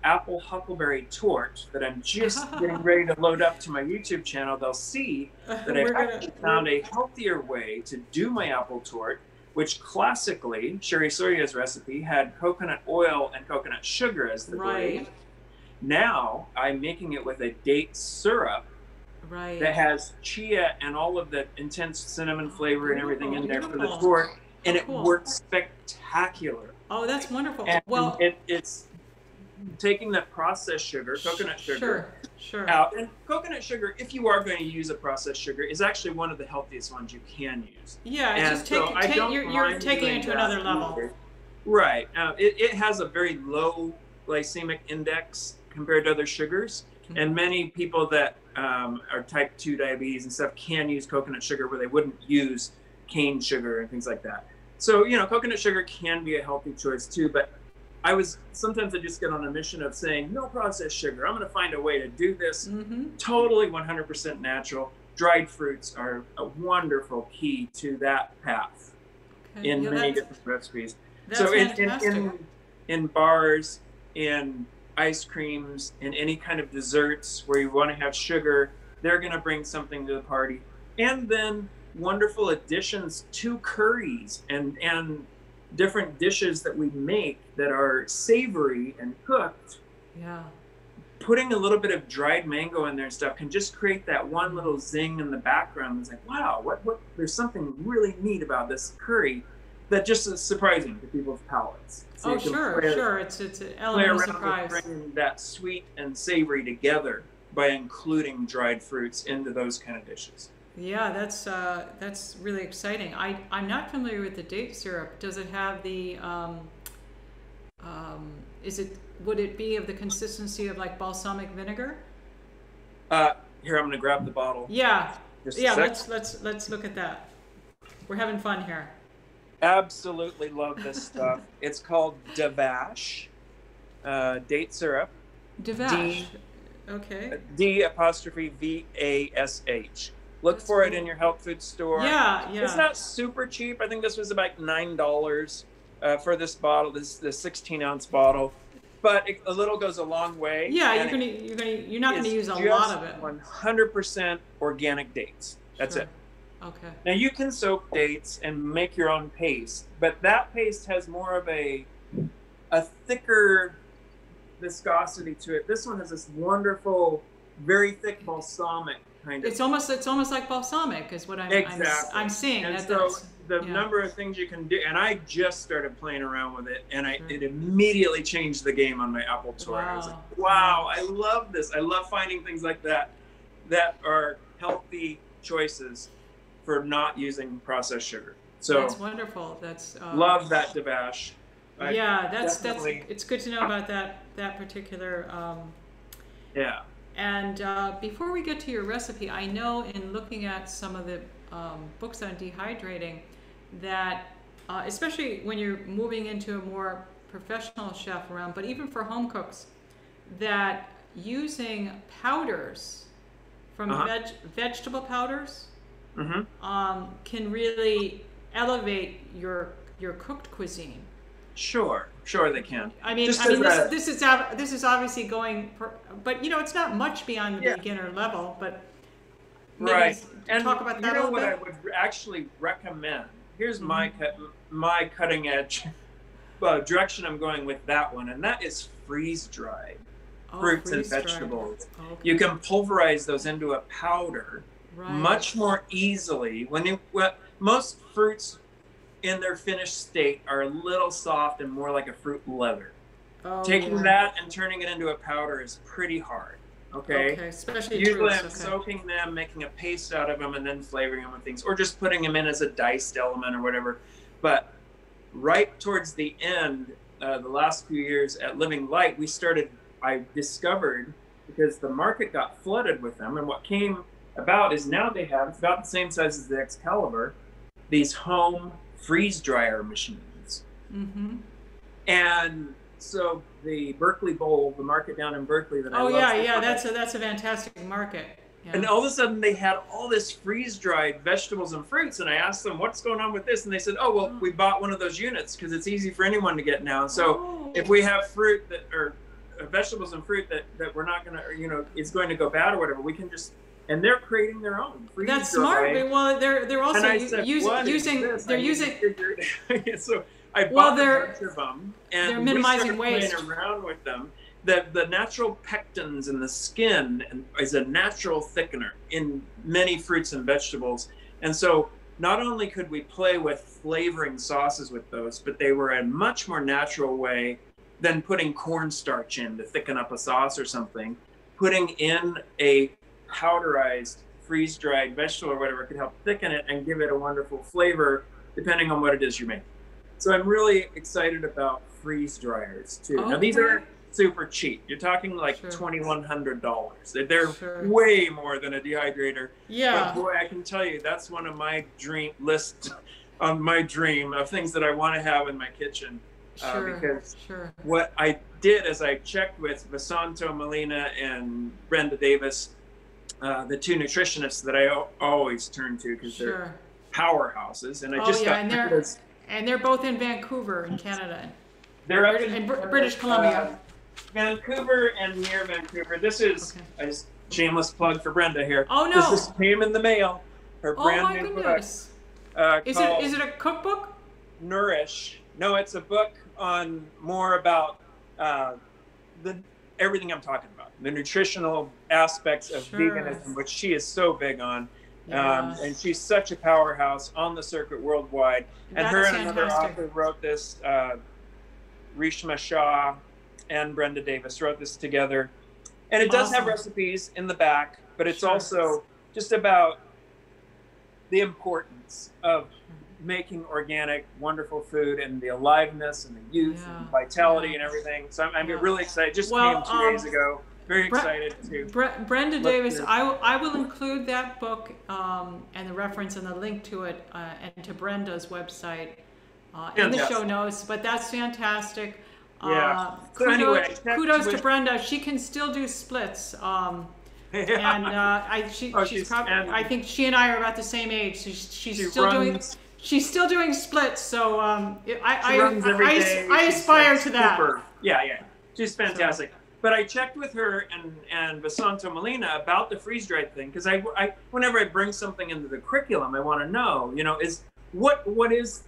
apple huckleberry torte that I'm just getting ready to load up to my YouTube channel, they'll see that I've actually found a healthier way to do my apple torte, which classically, Sherry Soria's recipe had coconut oil and coconut sugar as the grade. Now I'm making it with a date syrup that has chia and all of the intense cinnamon flavor and everything in there for the torte, and it works spectacular. Oh, that's wonderful. And it's taking that processed sugar, coconut sugar, out. And coconut sugar, if you are going to use a processed sugar, is actually one of the healthiest ones you can use. Yeah, it's just you're taking it to another level. Right. It has a very low glycemic index compared to other sugars. Mm-hmm. And many people that are type 2 diabetes and stuff can use coconut sugar where they wouldn't use cane sugar and things like that. So, coconut sugar can be a healthy choice too, but sometimes I just get on a mission of saying, no processed sugar. I'm going to find a way to do this totally 100% natural. Dried fruits are a wonderful key to that path in many different recipes. So in bars, in ice creams, in any kind of desserts where you want to have sugar, they're going to bring something to the party. And then wonderful additions to curries and different dishes that we make that are savory and cooked. Yeah. Putting a little bit of dried mango in there and stuff can just create that one little zing in the background. It's like, wow, what there's something really neat about this curry that just is surprising to people's palates. So sure. It's an element of surprise. Bringing that sweet and savory together by including dried fruits into those kind of dishes. Yeah, that's really exciting. I'm not familiar with the date syrup. Does it have the would it be of the consistency of like balsamic vinegar? Here, I'm gonna grab the bottle. Yeah. Let's look at that. We're having fun here. Absolutely love this stuff. It's called Devash date syrup. Devash. Okay. D''Vash. Look That's for it cool. in your health food store. Yeah, It's yeah. not super cheap. I think this was about $9 for this bottle. This is the 16-ounce bottle, but a little goes a long way. Yeah, and you're not gonna use a lot of it. 100% organic dates. That's Sure. it. Okay. Now you can soak dates and make your own paste, but that paste has more of a thicker viscosity to it. This one has this wonderful, very thick balsamic kind of. It's almost like balsamic is what I'm seeing. And the number of things you can do, and I just started playing around with it, and it immediately changed the game on my apple tour. Wow. I was like, wow, I love this. I love finding things like that are healthy choices for not using processed sugar. So that's wonderful. That's love that Devash. That's it's good to know about that particular. Yeah. And before we get to your recipe, I know in looking at some of the books on dehydrating that, especially when you're moving into a more professional chef realm, but even for home cooks, that using powders from vegetable powders can really elevate your cooked cuisine. Sure they can. This is obviously going, but it's not much beyond the beginner level. But maybe talk about that a little bit. What I would actually recommend. Here's my cutting edge direction I'm going with that one, and that is freeze dried fruits and vegetables. Okay. You can pulverize those into a powder much more easily. Most fruits in their finished state are a little soft and more like a fruit leather. Taking that and turning it into a powder is pretty hard. Okay, especially usually I'm soaking them, making a paste out of them, and then flavoring them with things, or just putting them in as a diced element or whatever. But right towards the end, the last few years at Living Light, I discovered, because the market got flooded with them, and what came about is now they have, it's about the same size as the Excalibur, these home freeze dryer machines. And so the Berkeley Bowl, the market down in Berkeley that I love. That's a fantastic market. Yeah. And all of a sudden they had all this freeze-dried vegetables and fruits, and I asked them, what's going on with this? And they said, we bought one of those units because it's easy for anyone to get now. So if we have fruit vegetables and fruit that we're not going to, it's going to go bad or whatever, we can just, and they're creating their own freeze. That's smart. Well, they're also using. So I bought a bunch of them, and they're minimizing waste. Playing around with them. The natural pectins in the skin is a natural thickener in many fruits and vegetables, and so not only could we play with flavoring sauces with those, but they were a much more natural way than putting cornstarch in to thicken up a sauce or something. Putting in a powderized freeze-dried vegetable or whatever could help thicken it and give it a wonderful flavor depending on what it is you're making. So I'm really excited about freeze dryers too. Now these are super cheap. You're talking like $2,100. They're way more than a dehydrator. Yeah. But boy, I can tell you that's one of my dream of things that I want to have in my kitchen. Because what I did is I checked with Vasanto Molina and Brenda Davis, the two nutritionists that I always turn to because they're powerhouses, and I just got and they're both in Vancouver in Canada. They're up in British Columbia. Vancouver and near Vancouver. This is a shameless plug for Brenda here. Oh no! This just came in the mail. Her brand new book. Is it a cookbook? Nourish. No, it's a book on more about everything I'm talking about, the nutritional aspects of veganism, which she is so big on. And she's such a powerhouse on the circuit worldwide. And her and another author wrote this, Rishma Shah and Brenda Davis wrote this together. And it does have recipes in the back, but it's also just about the importance of making organic, wonderful food and the aliveness and the youth and vitality and everything. So I'm really excited. Just came 2 days ago. Very excited to. Brenda Davis, I will include that book and the reference and the link to it and to Brenda's website in the show notes. But that's fantastic. Yeah. So anyway, Kudos to Brenda. She can still do splits. And I think she and I are about the same age. So she's still doing splits. So I aspire to that. Super. Yeah. She's fantastic. So. But I checked with her and Vasanto Molina about the freeze dried thing, because I whenever I bring something into the curriculum, I want to know, is what is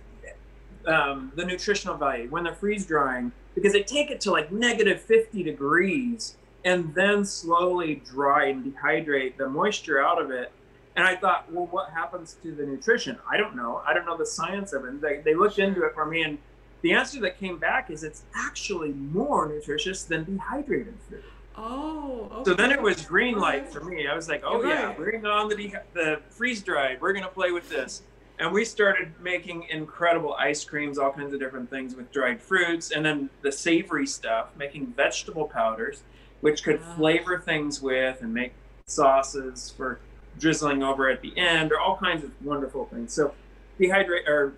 the nutritional value when they're freeze drying, because they take it to like -50 degrees and then slowly dry and dehydrate the moisture out of it. And I thought, well, what happens to the nutrition? I don't know. I don't know the science of it. They looked into it for me, and the answer that came back is it's actually more nutritious than dehydrated food. Oh, okay. So then it was green light for me. I was like, oh yeah, we're going to go on the freeze dried. We're going to play with this. And we started making incredible ice creams, all kinds of different things with dried fruits. And then the savory stuff, making vegetable powders, which could flavor things with and make sauces for drizzling over at the end, or all kinds of wonderful things. So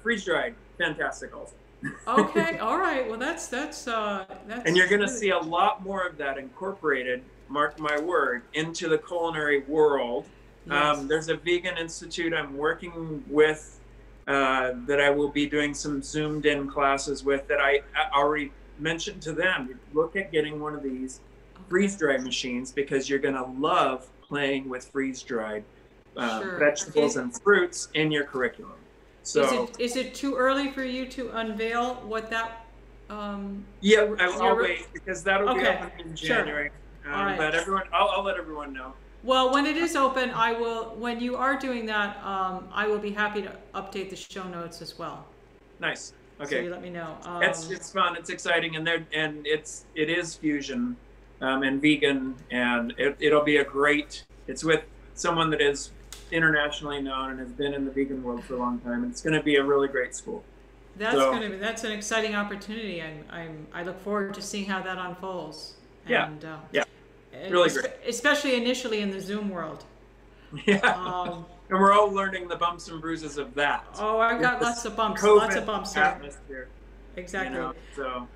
freeze dried, fantastic also. Okay, all right. Well, that's and you're going to see a lot more of that incorporated, mark my word, into the culinary world. Yes. There's a vegan institute I'm working with that I will be doing some zoomed in classes with, that I already mentioned to them. Look at getting one of these freeze dry machines, because you're going to love playing with freeze dried vegetables and fruits in your curriculum. So is it too early for you to unveil what that? Yeah, I'll wait, because that'll be open in January. Sure. All right. I'll let everyone know. Well, when it is open, when you are doing that, I will be happy to update the show notes as well. Nice. Okay. So you let me know. It's fun. It's exciting, and it is fusion and vegan, and it'll be it's with someone that is internationally known and has been in the vegan world for a long time. It's going to be a really great school. That's an exciting opportunity. I look forward to seeing how that unfolds. And, really great. Especially initially in the Zoom world. Yeah. And we're all learning the bumps and bruises of that. Oh, I've got lots of bumps here. Atmosphere. Exactly. So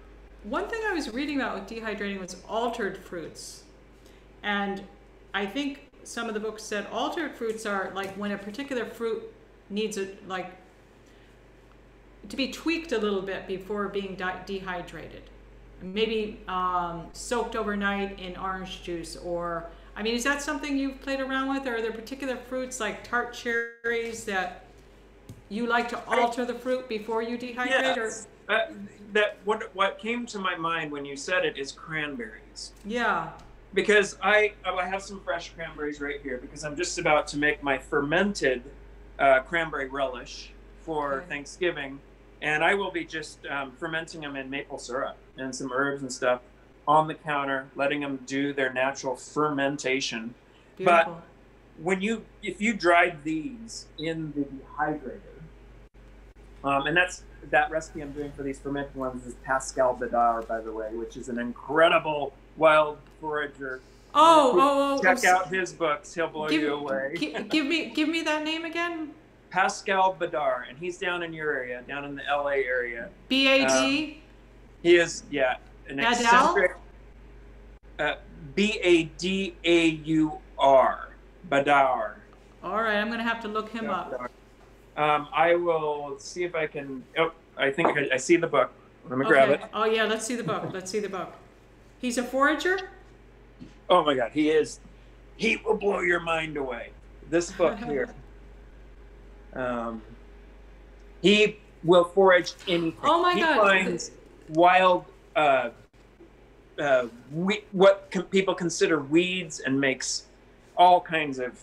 one thing I was reading about with dehydrating was altered fruits. And I think some of the books said altered fruits are like when a particular fruit needs to be tweaked a little bit before being dehydrated. Maybe soaked overnight in orange juice, or is that something you've played around with, or are there particular fruits like tart cherries that you like to alter the fruit before you dehydrate? Yes. What came to my mind when you said it is cranberries. Yeah. Because I have some fresh cranberries right here, because I'm just about to make my fermented cranberry relish for Thanksgiving. And I will be just fermenting them in maple syrup and some herbs and stuff on the counter, letting them do their natural fermentation. Beautiful. But if you dried these in the dehydrator, and that recipe I'm doing for these fermented ones is Pascal Bedard, by the way, which is an incredible wild forager. Check out his books; he'll blow you away. Give me that name again. Pascal Bedard, and he's down in your area, down in the LA area. B-A-D? He is, an eccentric. B-A-D-A-U-R. Bedard. All right, I'm going to have to look him up. I will see if I can. Oh, I think I see the book. Let me grab it. Oh, yeah, let's see the book. He's a forager? Oh, my God, he is. He will blow your mind away. This book here. He will forage anything. Oh my God! He finds wild, people consider weeds, and makes all kinds of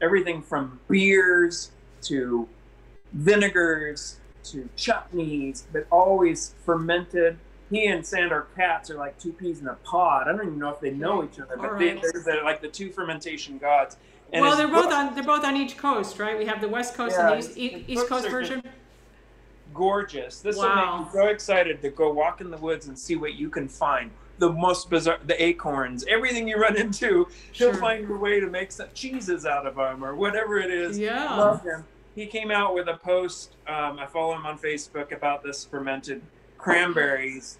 everything from beers to vinegars to chutneys, but always fermented. He and Sandor Katz are like two peas in a pod. I don't even know if they know each other, but they're like the two fermentation gods. And well, they're both on each coast, right? We have the West Coast and the East Coast version. Gorgeous. This will make you so excited to go walk in the woods and see what you can find. The most bizarre, the acorns, everything you run into, he'll find a way to make some cheeses out of them or whatever it is. Yeah. Love him. He came out with a post, I follow him on Facebook, about this fermented cranberries.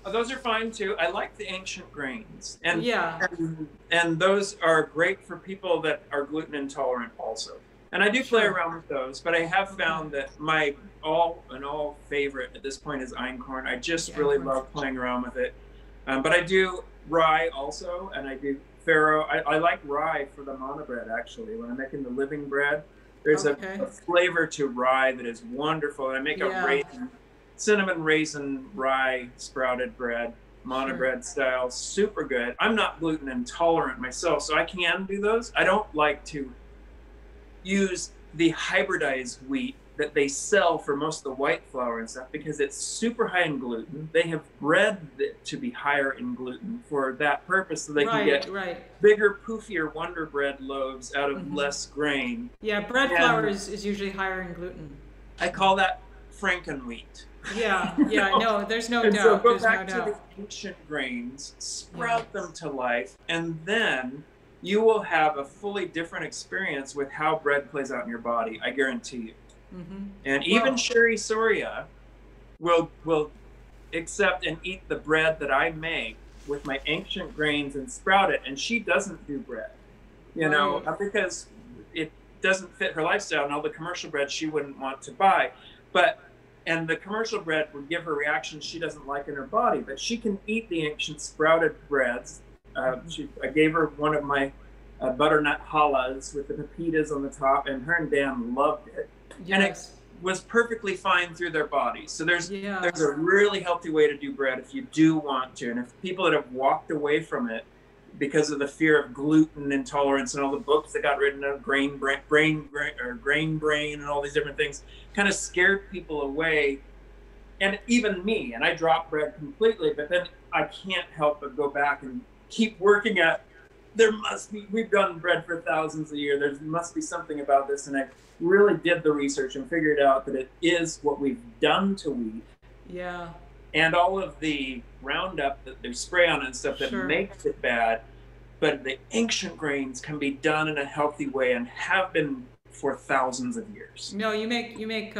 Oh, those are fine too. I like the ancient grains, and Yeah. and those are great for people that are gluten intolerant also. And I do play Sure. around with those, but I have found that my all favorite at this point is einkorn. I just really Einkorn. love playing around with it. But I do rye also, and I do farro. I like rye for the mono bread actually. When I'm making the living bread, there's a flavor to rye that is wonderful. And I make a cinnamon raisin rye sprouted bread, mono bread style, super good. I'm not gluten intolerant myself, so I can do those. I don't like to use the hybridized wheat that they sell for most of the white flour and stuff because it's super high in gluten. They have bred it to be higher in gluten for that purpose, so they can get bigger, poofier Wonder Bread loaves out of less grain. Yeah, bread flour is usually higher in gluten. I call that Frankenwheat. Yeah, no, there's no doubt. So go back to the ancient grains, sprout them to life, and then you will have a fully different experience with how bread plays out in your body, I guarantee you. And even Sherry Soria will accept and eat the bread that I make with my ancient grains and sprout it, and she doesn't do bread, you know, because it doesn't fit her lifestyle, and all the commercial bread she wouldn't want to buy. And the commercial bread would give her reactions she doesn't like in her body, but she can eat the ancient sprouted breads. I gave her one of my butternut challahs with the pepitas on the top, and her and Dan loved it. And it was perfectly fine through their bodies. So there's a really healthy way to do bread if you do want to. And if people that have walked away from it because of the fear of gluten intolerance and all the books that got written of grain brain and all these different things kind of scared people away, and even me, and I dropped bread completely, but then I can't help but go back and keep working at, we've done bread for thousands of years, there must be something about this, and I really did the research and figured out that it is what we've done to wheat. Yeah. And all of the Roundup that they spray on and stuff that makes it bad, but the ancient grains can be done in a healthy way and have been for thousands of years. No, you make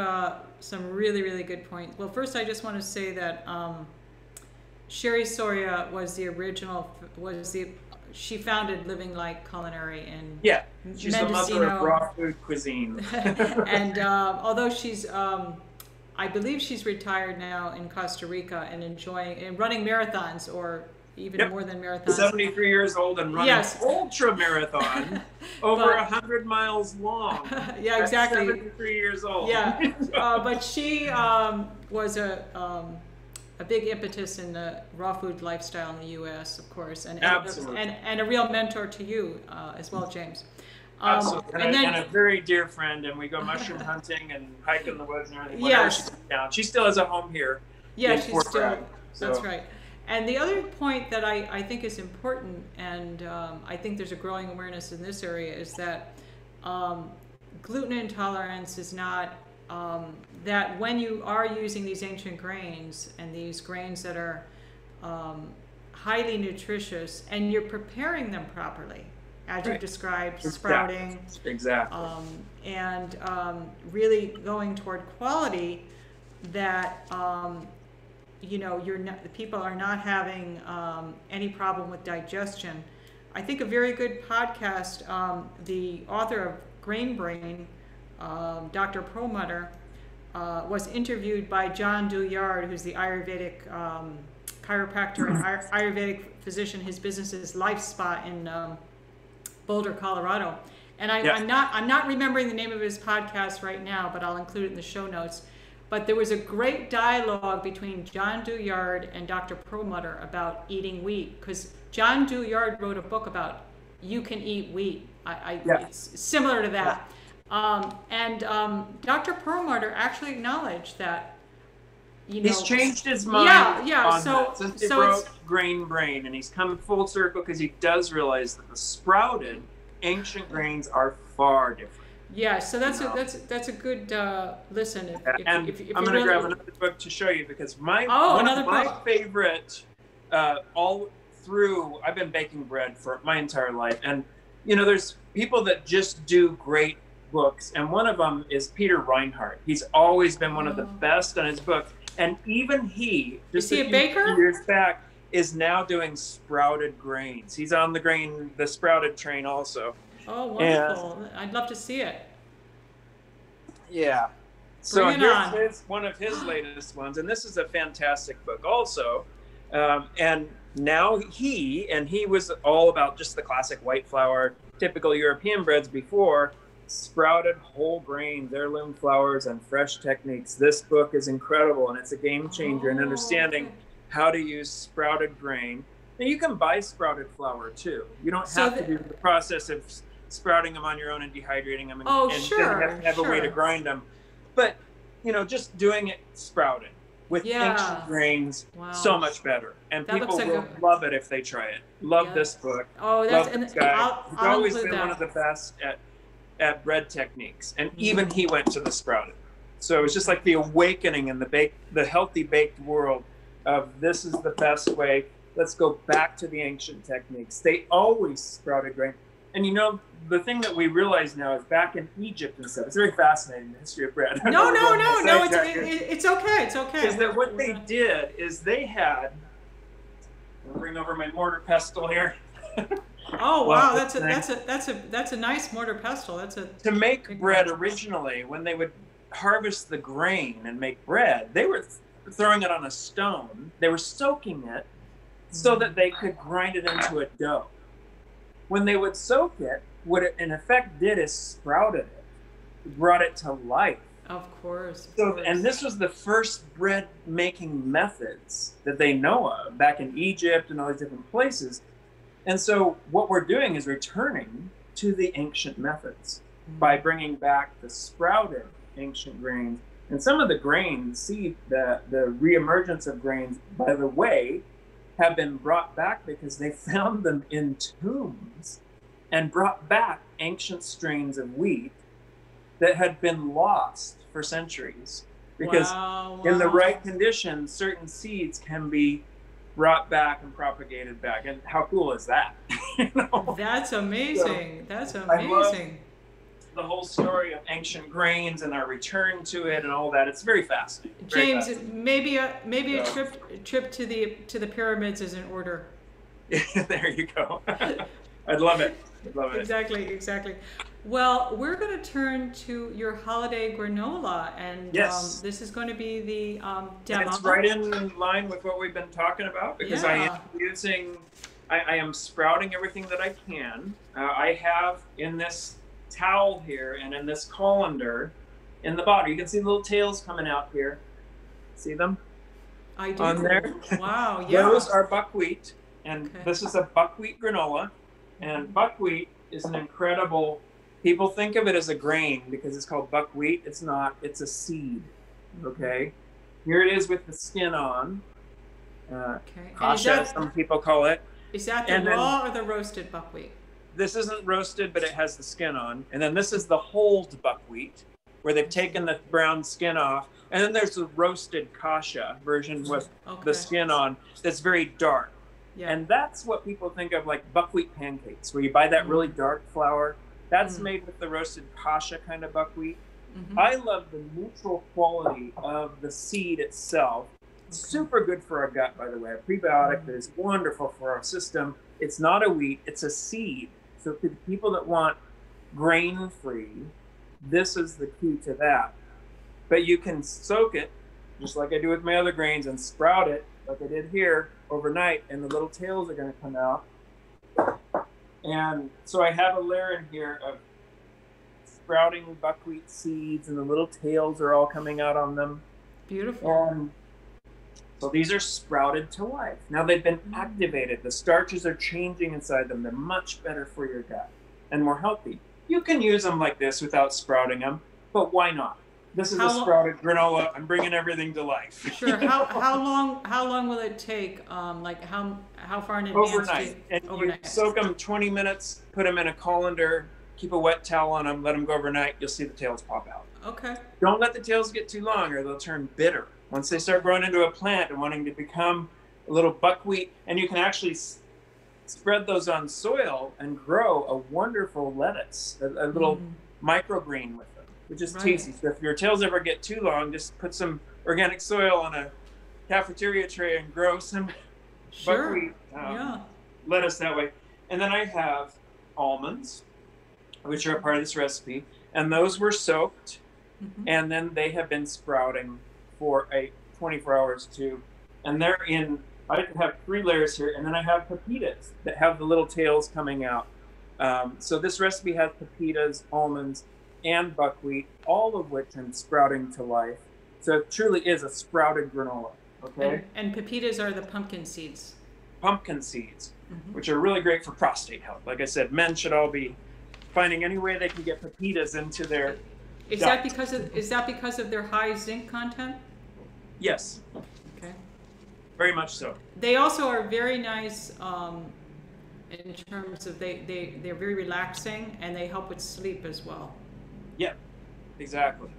some really, really good points. Well, first I just want to say that Sherry Soria was the original, she founded Living Like Culinary in she's the mother of raw food cuisine. And although she's, I believe she's retired now in Costa Rica and running marathons, or even more than marathons. 73 years old and running ultra marathon over 100 miles long. Yeah, exactly. 73 years old. Yeah, but she was a big impetus in the raw food lifestyle in the U.S., of course, and a real mentor to you as well, James. Absolutely. And a very dear friend, and we go mushroom hunting and hike in the woods and everything. Yes. She still has a home here. Yeah, she's still. That's right. And the other point that I think is important, and I think there's a growing awareness in this area, is that gluten intolerance is not, that when you are using these ancient grains and these grains that are highly nutritious and you're preparing them properly, as you described, sprouting, and really going toward quality, that the people are not having any problem with digestion. I think a very good podcast, the author of Grain Brain, Dr. Perlmutter, was interviewed by John Douillard, who's the Ayurvedic chiropractor and Ayurvedic physician. His business is Life Spa in Boulder, Colorado. And I'm not remembering the name of his podcast right now, but I'll include it in the show notes. But there was a great dialogue between John Douillard and Dr. Perlmutter about eating wheat, because John Douillard wrote a book about you can eat wheat. It's similar to that. Dr. Perlmutter actually acknowledged that, he's changed his mind on that since he wrote Grain Brain, and he's come full circle because he does realize that the sprouted ancient grains are far different. Yeah, so that's a good listen. I'm going to grab another book to show you, because one of my favorite all through, I've been baking bread for my entire life, and there's people that just do great books, and one of them is Peter Reinhardt. He's always been one of the best on his book, And even he, Is just he a a few baker? years back, is now doing sprouted grains. He's on the sprouted train also. Oh, And wonderful. I'd love to see it. yeah. Bring So it here's on. one of his latest ones, and this is a fantastic book also. And now he was all about just the classic white flour, typical European breads before, sprouted whole grains, heirloom flours, and fresh techniques. This book is incredible, and it's a game changer in understanding Okay. how to use sprouted grain. And you can buy sprouted flour too. You don't So have to do the process of sprouting them on your own and dehydrating them, and, Oh, and sure, then you have to have a way to sure. grind them. But just doing it sprouted with Yeah. ancient grains, Wow. so much better. And That people looks like will love it if they try it. Love Yeah. this book. Oh, that's Love and this guy. He's I'll always include been that. one of the best at bread techniques, and even he went to the sprouted. So it's just like the awakening in the healthy baked world of this is the best way. Let's go back to the ancient techniques. They always sprouted grain. And the thing that we realize now is back in Egypt and stuff. It's very fascinating, the history of bread. No. It's okay. It's okay. Is that what they did? Is they had. I'll bring over my mortar pestle here. Oh wow, Love that's a nice mortar pestle. To make bread originally, when they would harvest the grain and make bread, they were throwing it on a stone. They were soaking it so that they could grind it into a dough. When they would soak it, what it in effect did is sprouted it, brought it to life. Of course. And this was the first bread making methods that they know of back in Egypt and all these different places. And so what we're doing is returning to the ancient methods by bringing back the sprouted ancient grains. And some of the grains, the reemergence of grains, by the way, have been brought back because they found them in tombs and brought back ancient strains of wheat that had been lost for centuries. Because in the right conditions, certain seeds can be brought back and propagated back. And how cool is that? That's amazing. So, That's I love amazing. the whole story of ancient grains and our return to it and all that. It's very fascinating. James, maybe a trip to the pyramids is in order. There you go. I'd love it. Exactly. Well, we're going to turn to your holiday granola, and yes. This is going to be the demo. And it's right in line with what we've been talking about because I am sprouting everything that I can. I have in this towel here and in this colander in the bottom. You can see the little tails coming out here. See them? I do. On there? Wow, yeah. Those are buckwheat, and this is a buckwheat granola. And buckwheat is an incredible, people think of it as a grain because it's called buckwheat. It's not, it's a seed, okay? Here it is with the skin on. Kasha, some people call it. Is that the raw or the roasted buckwheat? This isn't roasted, but it has the skin on. And then this is the hulled buckwheat, where they've taken the brown skin off. And then there's the roasted kasha version with the skin on that's very dark. Yeah. And that's what people think of like buckwheat pancakes, where you buy that really dark flour. That's made with the roasted kasha kind of buckwheat. I love the neutral quality of the seed itself. Super good for our gut, by the way. A prebiotic that is wonderful for our system. It's not a wheat, it's a seed. So for the people that want grain-free, this is the key to that. But you can soak it, just like I do with my other grains, and sprout it, like I did here, overnight, and the little tails are going to come out. And so I have a layer in here of sprouting buckwheat seeds, and the little tails are all coming out on them. Beautiful. So these are sprouted to life. Now they've been activated. The starches are changing inside them. They're much better for your gut and more healthy. You can use them like this without sprouting them, but why not? This is a sprouted granola. I'm bringing everything to life. Sure. How long will it take? Like how far in advance? Overnight. You soak them 20 minutes. Put them in a colander. Keep a wet towel on them. Let them go overnight. You'll see the tails pop out. Okay. Don't let the tails get too long, or they'll turn bitter. Once they start growing into a plant and wanting to become a little buckwheat, and you can actually spread those on soil and grow a wonderful lettuce, a little microgreen with them, which is tasty. So if your tails ever get too long, just put some organic soil on a cafeteria tray and grow some Sure. buckwheat Yeah. lettuce that way. And then I have almonds, which are a part of this recipe, and those were soaked, and then they have been sprouting for 24 hours too. And they're in, I have 3 layers here, and then I have pepitas that have the little tails coming out. So this recipe has pepitas, almonds, and buckwheat, all of which are sprouting to life. So it truly is a sprouted granola, okay? And pepitas are the pumpkin seeds. Pumpkin seeds, which are really great for prostate health. Like I said, men should all be finding any way they can get pepitas into their diet. Is that because of their high zinc content? Yes. Okay. Very much so. They also are very nice in terms of they're very relaxing, and they help with sleep as well. Yeah, exactly.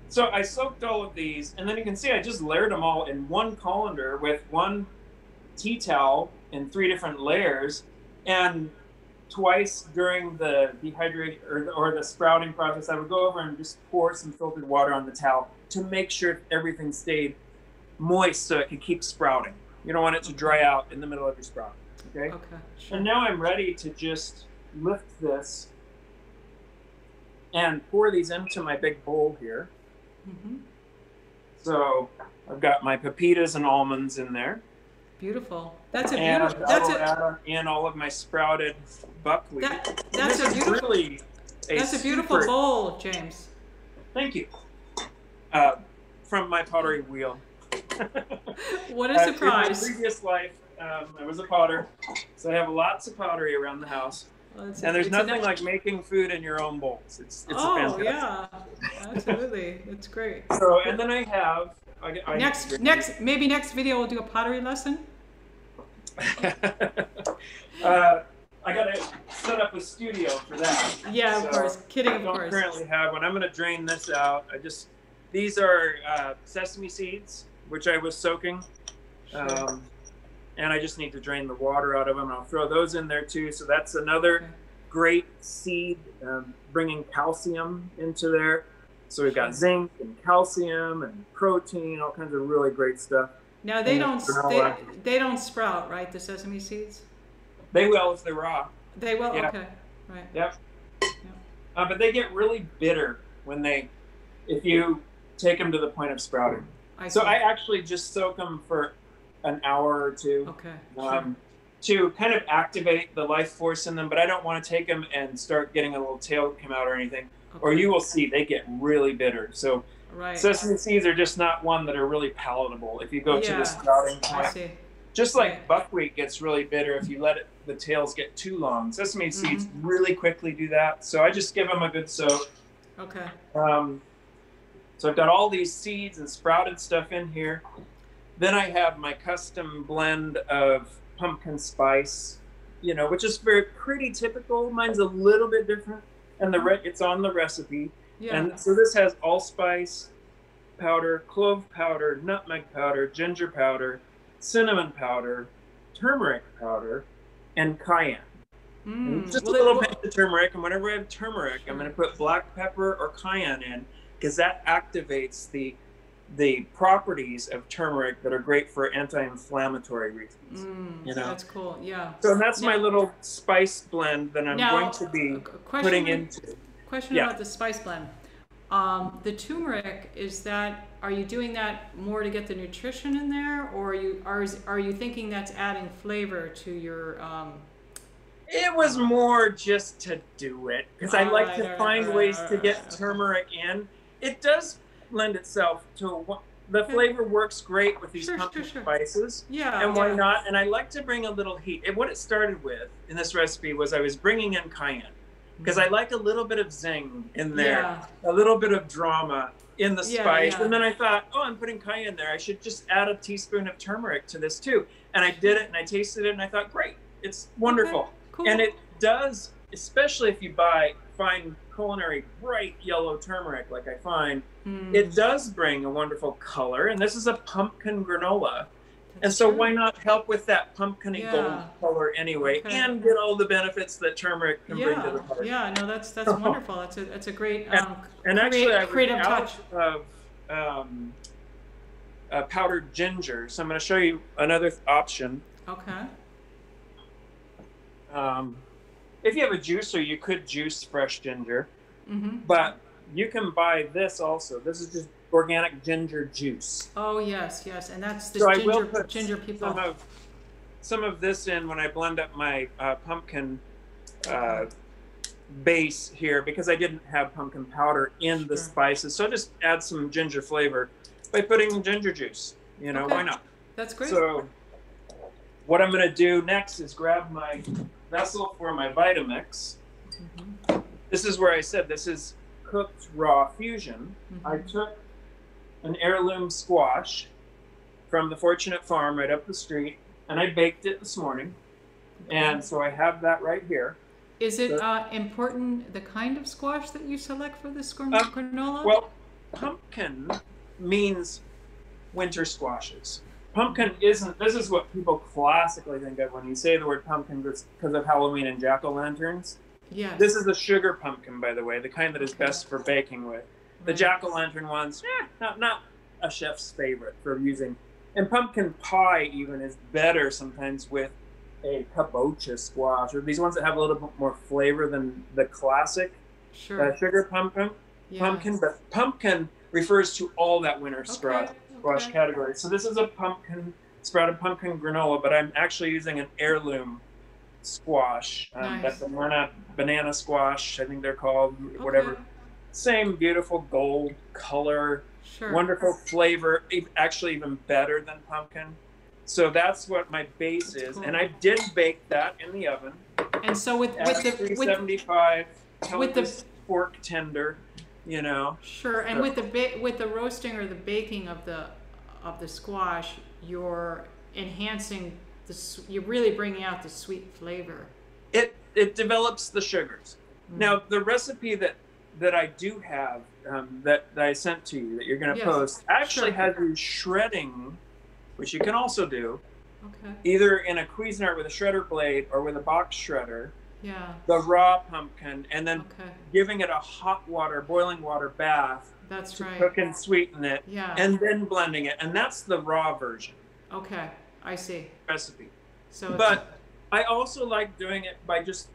So I soaked all of these, and then you can see I just layered them all in one colander with one tea towel in 3 different layers, and twice during the dehydration or the sprouting process, I would go over and just pour some filtered water on the towel to make sure everything stayed moist so it could keep sprouting. You don't want it to dry out in the middle of your sprout. Okay? Okay. Sure. And now I'm ready to just lift this and pour these into my big bowl here. So I've got my pepitas and almonds in there. Beautiful. That's a and beautiful. That's a. And all of my sprouted buckwheat. That's a beautiful. Really that's a beautiful bowl, James. Thank you. From my pottery wheel. What a surprise! In my previous life, I was a potter, so I have lots of pottery around the house. Well, and there's nothing like making food in your own bowls. It's fantastic. Yeah, absolutely. It's great. So, and then I have maybe next video we'll do a pottery lesson. I gotta set up a studio for that. Yeah, of course. Kidding, of course. I don't currently have one. I'm gonna drain this out. These are sesame seeds, which I was soaking. Sure. And I just need to drain the water out of them. I'll throw those in there too. So that's another great seed, bringing calcium into there. So we've got zinc and calcium and protein, all kinds of really great stuff. Now they don't sprout, right? The sesame seeds. They will if they're raw. They will. Yeah. Okay. Right. Yep. But they get really bitter if you take them to the point of sprouting. So I actually just soak them for an hour or 2. Okay. To kind of activate the life force in them, but I don't want to take them and start getting a little tail come out or anything, or you will see they get really bitter. So sesame seeds are just not one that are really palatable if you go to the sprouting point. I see. Just like buckwheat gets really bitter if you let the tails get too long. Sesame seeds really quickly do that. So I just give them a good soak. Okay. So I've got all these seeds and sprouted stuff in here. Then I have my custom blend of pumpkin spice, which is pretty typical. Mine's a little bit different, and it's on the recipe. Yeah. And so this has allspice powder, clove powder, nutmeg powder, ginger powder, cinnamon powder, turmeric powder, and cayenne. Just a little bit of turmeric, and whenever I have turmeric, I'm going to put black pepper or cayenne in, because that activates the properties of turmeric that are great for anti-inflammatory reasons. That's cool. Yeah. So that's my little spice blend that I'm going to be putting into. Question about the spice blend. The turmeric, are you doing that more to get the nutrition in there, or are you thinking that's adding flavor to your? It was more just to do it, because I like to find ways to get turmeric in. It does lend itself to the flavor works great with these pumpkin spices. Yeah. And why not? And I like to bring a little heat. And what it started with in this recipe was I was bringing in cayenne, because I like a little bit of zing in there, a little bit of drama in the spice. And then I thought, I'm putting cayenne there. I should just add a teaspoon of turmeric to this too. And I did it, and I tasted it, and I thought, great, it's wonderful. Okay, cool. And it does, especially if you buy fine culinary bright yellow turmeric like I find, it does bring a wonderful color. And this is a pumpkin granola. And so why not help with that pumpkin-y gold color anyway, and get all the benefits that turmeric can bring to the party. Yeah, no, that's wonderful. That's a great and actually, creative touch. Of powdered ginger. So I'm going to show you another option. Okay. If you have a juicer, you could juice fresh ginger, Mm-hmm. but you can buy this also. This is just organic ginger juice. Oh yes, yes, and that's the So I will put ginger people. some of this in when I blend up my pumpkin base here, because I didn't have pumpkin powder in the spices. So just add some ginger flavor by putting ginger juice. You know, why not? That's great. So what I'm going to do next is grab my vessel for my Vitamix. Mm-hmm. This is where I said this is cooked raw fusion. Mm-hmm. I took an heirloom squash from the Fortunate Farm right up the street, and I baked it this morning. And so I have that right here. Is it important the kind of squash that you select for this granola? Well, pumpkin means winter squashes. Pumpkin isn't, this is what people classically think of when you say the word pumpkin because of Halloween and jack-o'-lanterns. Yes. This is a sugar pumpkin, by the way, the kind that is best for baking with. The jack-o'-lantern ones, not a chef's favorite for using. And pumpkin pie even is better sometimes with a kabocha squash, or these ones that have a little bit more flavor than the classic sugar pumpkin. Yes. But pumpkin refers to all that winter squash category. So this is a sprouted pumpkin granola, but I'm actually using an heirloom squash. Nice. That's a banana squash, I think they're called, whatever. Same beautiful gold color, wonderful flavor, actually even better than pumpkin. So that's what my base is, and I did bake that in the oven. And so with the 375, with the fork tender, you know. Sure, and with the roasting or the baking of the squash, you're enhancing you're really bringing out the sweet flavor. It develops the sugars. Mm. Now the recipe that I do have that I sent to you that you're going to post actually has you shredding, which you can also do, either in a Cuisinart with a shredder blade or with a box shredder. Yeah. The raw pumpkin, and then giving it a hot water, boiling water bath. That's to right. Cook and sweeten it. Yeah. And then blending it, and that's the raw version. Okay, I see. Recipe. So, but I also like doing it by just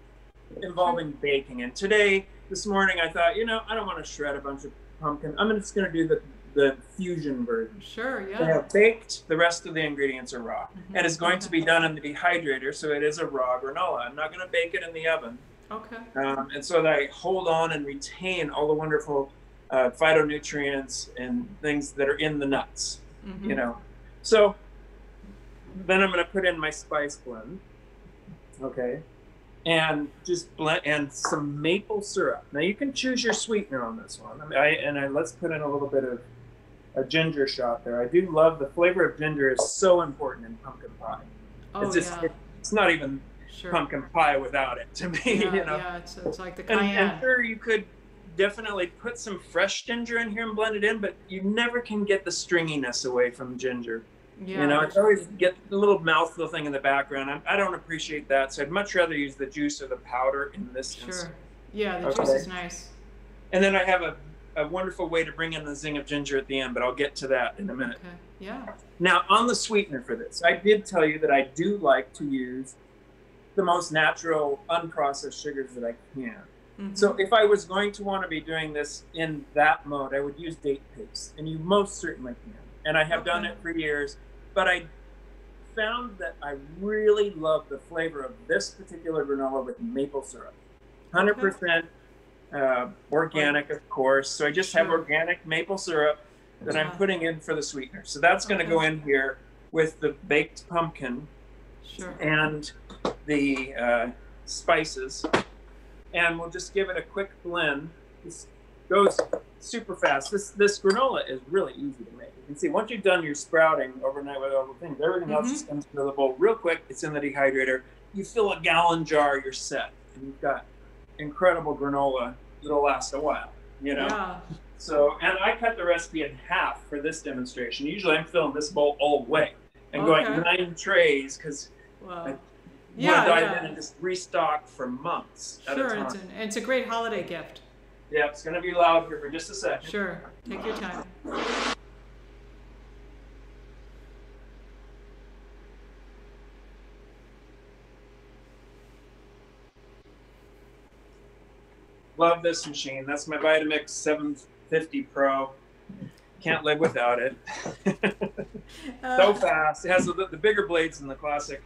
involving baking. And this morning, I thought, I don't want to shred a bunch of pumpkin. I'm just going to do the fusion version. Sure, yeah. I have baked, the rest of the ingredients are raw. Mm-hmm. And it's going to be done in the dehydrator, so it is a raw granola. I'm not going to bake it in the oven. Okay. And so that I hold on and retain all the wonderful phytonutrients and things that are in the nuts, So then I'm going to put in my spice blend, and just blend, and some maple syrup. Now you can choose your sweetener on this one. Let's put in a little bit of a ginger shot there. I do love the flavor of ginger is so important in pumpkin pie. Oh, it's not even pumpkin pie without it to me. Yeah, it's like the cayenne. And sure, you could definitely put some fresh ginger in here and blend it in, but you never can get the stringiness away from ginger. Yeah. It's always get the little mouthful thing in the background. I don't appreciate that, so I'd much rather use the juice or the powder in this instance. Sure. Yeah, the juice is nice. And then I have a wonderful way to bring in the zing of ginger at the end, but I'll get to that in a minute. Okay. Yeah. Now, on the sweetener for this, I did tell you that I do like to use the most natural, unprocessed sugars that I can. Mm-hmm. So if I was going to want to be doing this in that mode, I would use date paste, and you most certainly can. And I have done it for years, but I found that I really love the flavor of this particular granola with maple syrup. 100% organic, of course. So I just have organic maple syrup that I'm putting in for the sweetener. So that's going to go in here with the baked pumpkin and the spices. And we'll just give it a quick blend. This goes super fast. This granola is really easy to make. You can see once you've done your sprouting overnight with all the things, everything else just comes to the bowl real quick. It's in the dehydrator. You fill a gallon jar, you're set. And you've got incredible granola that'll last a while, Yeah. So, and I cut the recipe in half for this demonstration. Usually I'm filling this bowl all the way and going 9 trays because I want to dive in and just restock for months at a time. It's a great holiday gift. Yeah, it's going to be loud here for just a second. Sure, take your time. love this machine. That's my Vitamix 750 Pro. Can't live without it. So fast. It has the bigger blades than the classic.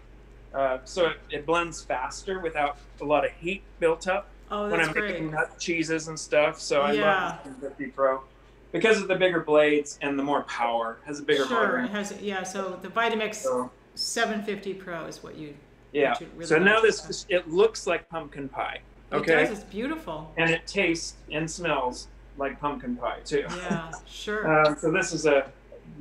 So it blends faster without a lot of heat built up when I'm making nut cheeses and stuff. So I love the 750 Pro because of the bigger blades and the more power. It has a bigger motor. It has, so the Vitamix 750 Pro is what you Yeah. Really so now it looks like pumpkin pie. Okay. It does. It's beautiful. And it tastes and smells like pumpkin pie too. Yeah, sure. So this is a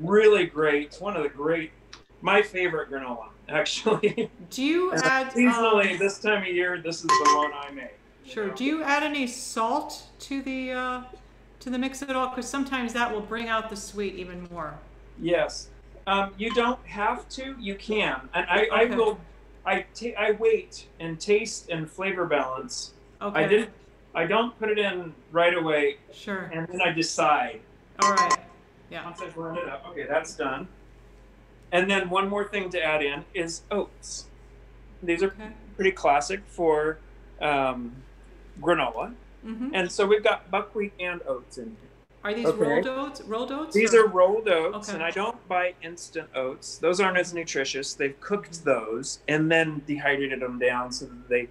really great, one of the great, my favorite granola actually. Do you add seasonally this time of year? This is the one I make. Sure. Do you add any salt to the mix at all? Because sometimes that will bring out the sweet even more. Yes. You don't have to. You can, and I will. I wait and taste and flavor balance. Okay. I don't put it in right away. Sure. And then I decide. All right. Yeah. Once I've blended it up, okay, that's done. And then one more thing to add in is oats. These are pretty classic for granola. Mm-hmm. And so we've got buckwheat and oats in here. Are these rolled oats? Rolled oats? These are rolled oats, and I don't buy instant oats. Those aren't as nutritious. They've cooked those and then dehydrated them down so that they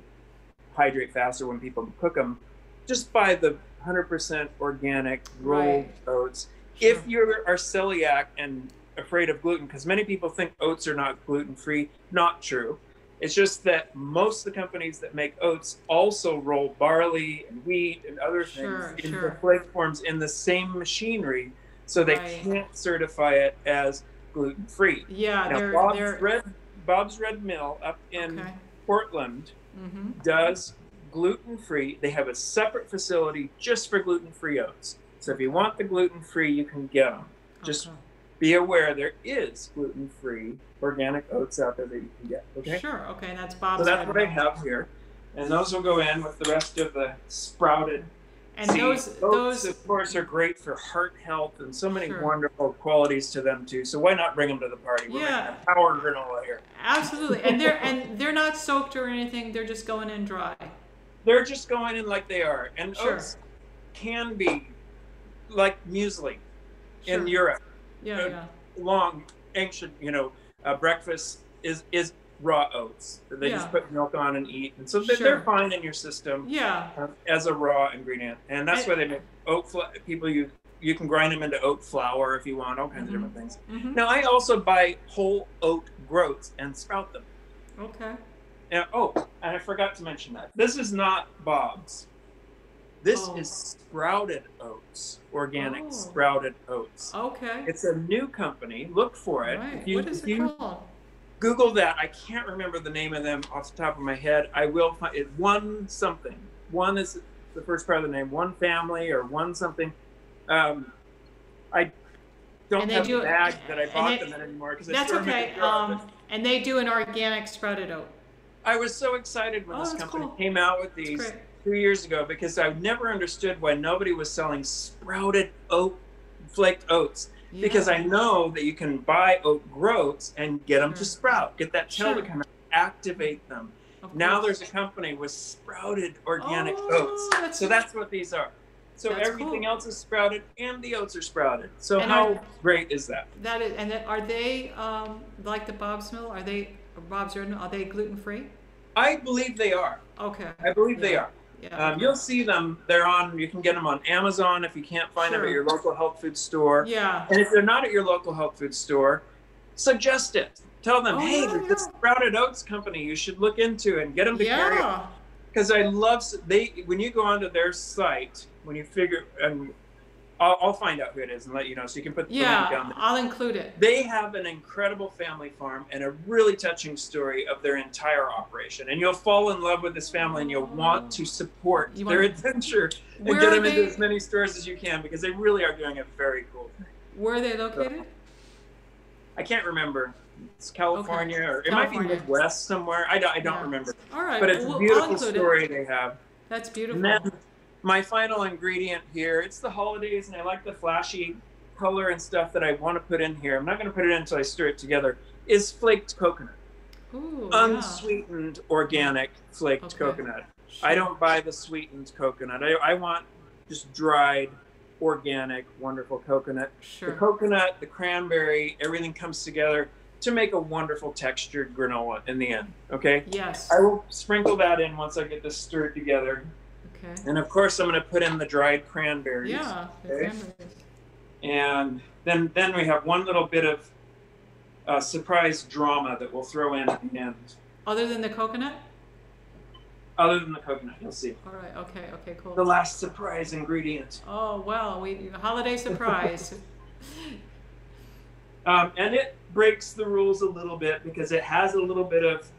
hydrate faster when people cook them. Just buy the 100% organic rolled oats. Sure. If you are celiac and afraid of gluten, because many people think oats are not gluten-free, not true. It's just that most of the companies that make oats also roll barley and wheat and other things into flake forms in the same machinery, so they can't certify it as gluten-free. Yeah, now, Bob's Red Mill up in Portland does gluten-free. They have a separate facility just for gluten-free oats. So if you want the gluten-free, you can get them. Just be aware there is gluten-free organic oats out there that you can get. Okay. Sure. Okay, that's Bob's. So that's what I have here, and those will go in with the rest of the sprouted. And seeds. Those of course are great for heart health and so many wonderful qualities to them too. So why not bring them to the party? We're making a power granola here. Absolutely, and they're not soaked or anything. They're just going in dry. They're just going in like they are, and oats can be like muesli in Europe. Long ancient, breakfast is raw oats that they just put milk on and eat, and so they're fine in your system. As a raw ingredient, and that's why they make oat flour. People you can grind them into oat flour if you want, all kinds of different things. Now I also buy whole oat groats and sprout them. Okay. And I forgot to mention that this is not Bob's. This is Sprouted Oats, organic Sprouted Oats. Okay. It's a new company. Look for it. Right. What is it called? Google that. I can't remember the name of them off the top of my head. I will find it. One something. One is the first part of the name. One family or one something. I don't have the bag that I bought them in anymore because that's okay. And they do an organic Sprouted Oat. I was so excited when this company came out with these 2 years ago because I never understood why nobody was selling sprouted oat, flaked oats. Yeah. Because I know that you can buy oat groats and get them to sprout, get that tail to come out, activate them. Now there's a company with sprouted organic oats. So that's what these are. So everything else is sprouted and the oats are sprouted. So how great is that? That is, and are they like the Bob's Mill? Are they Bob's Red Mill? Are they gluten-free? I believe they are. Okay. I believe they are. Yeah. You'll see them. You can get them on Amazon if you can't find them at your local health food store. Yeah. And if they're not at your local health food store, suggest it. Tell them, hey, there's this Sprouted Oats company you should look into and get them to carry it. Because I love when you go onto their site, when you figure, and I'll find out who it is and let you know so you can put the link down there. I'll include it. They have an incredible family farm and a really touching story of their entire operation. And you'll fall in love with this family and you'll want to support their adventure and get them into as many stores as you can because they really are doing a very cool thing. Where are they located? I can't remember. It's California or it might be Midwest somewhere. I don't remember. All right. But it's a beautiful story they have. That's beautiful. And then my final ingredient here, it's the holidays and I like the flashy color and stuff that I want to put in here. I'm not going to put it in until I stir it together, is flaked coconut. Ooh, unsweetened organic flaked coconut. I don't buy the sweetened coconut. I want just dried, organic, wonderful coconut. Sure. The coconut, the cranberry, everything comes together to make a wonderful textured granola in the end. Okay? Yes. I will sprinkle that in once I get this stirred together. Okay. And of course, I'm going to put in the dried cranberries. Yeah, the okay? cranberries. And then we have one little bit of surprise drama that we'll throw in at the end. Other than the coconut? Other than the coconut, you'll see. All right. Okay, cool. The last surprise ingredient. Oh, well, a holiday surprise. And it breaks the rules a little bit because it has a little bit of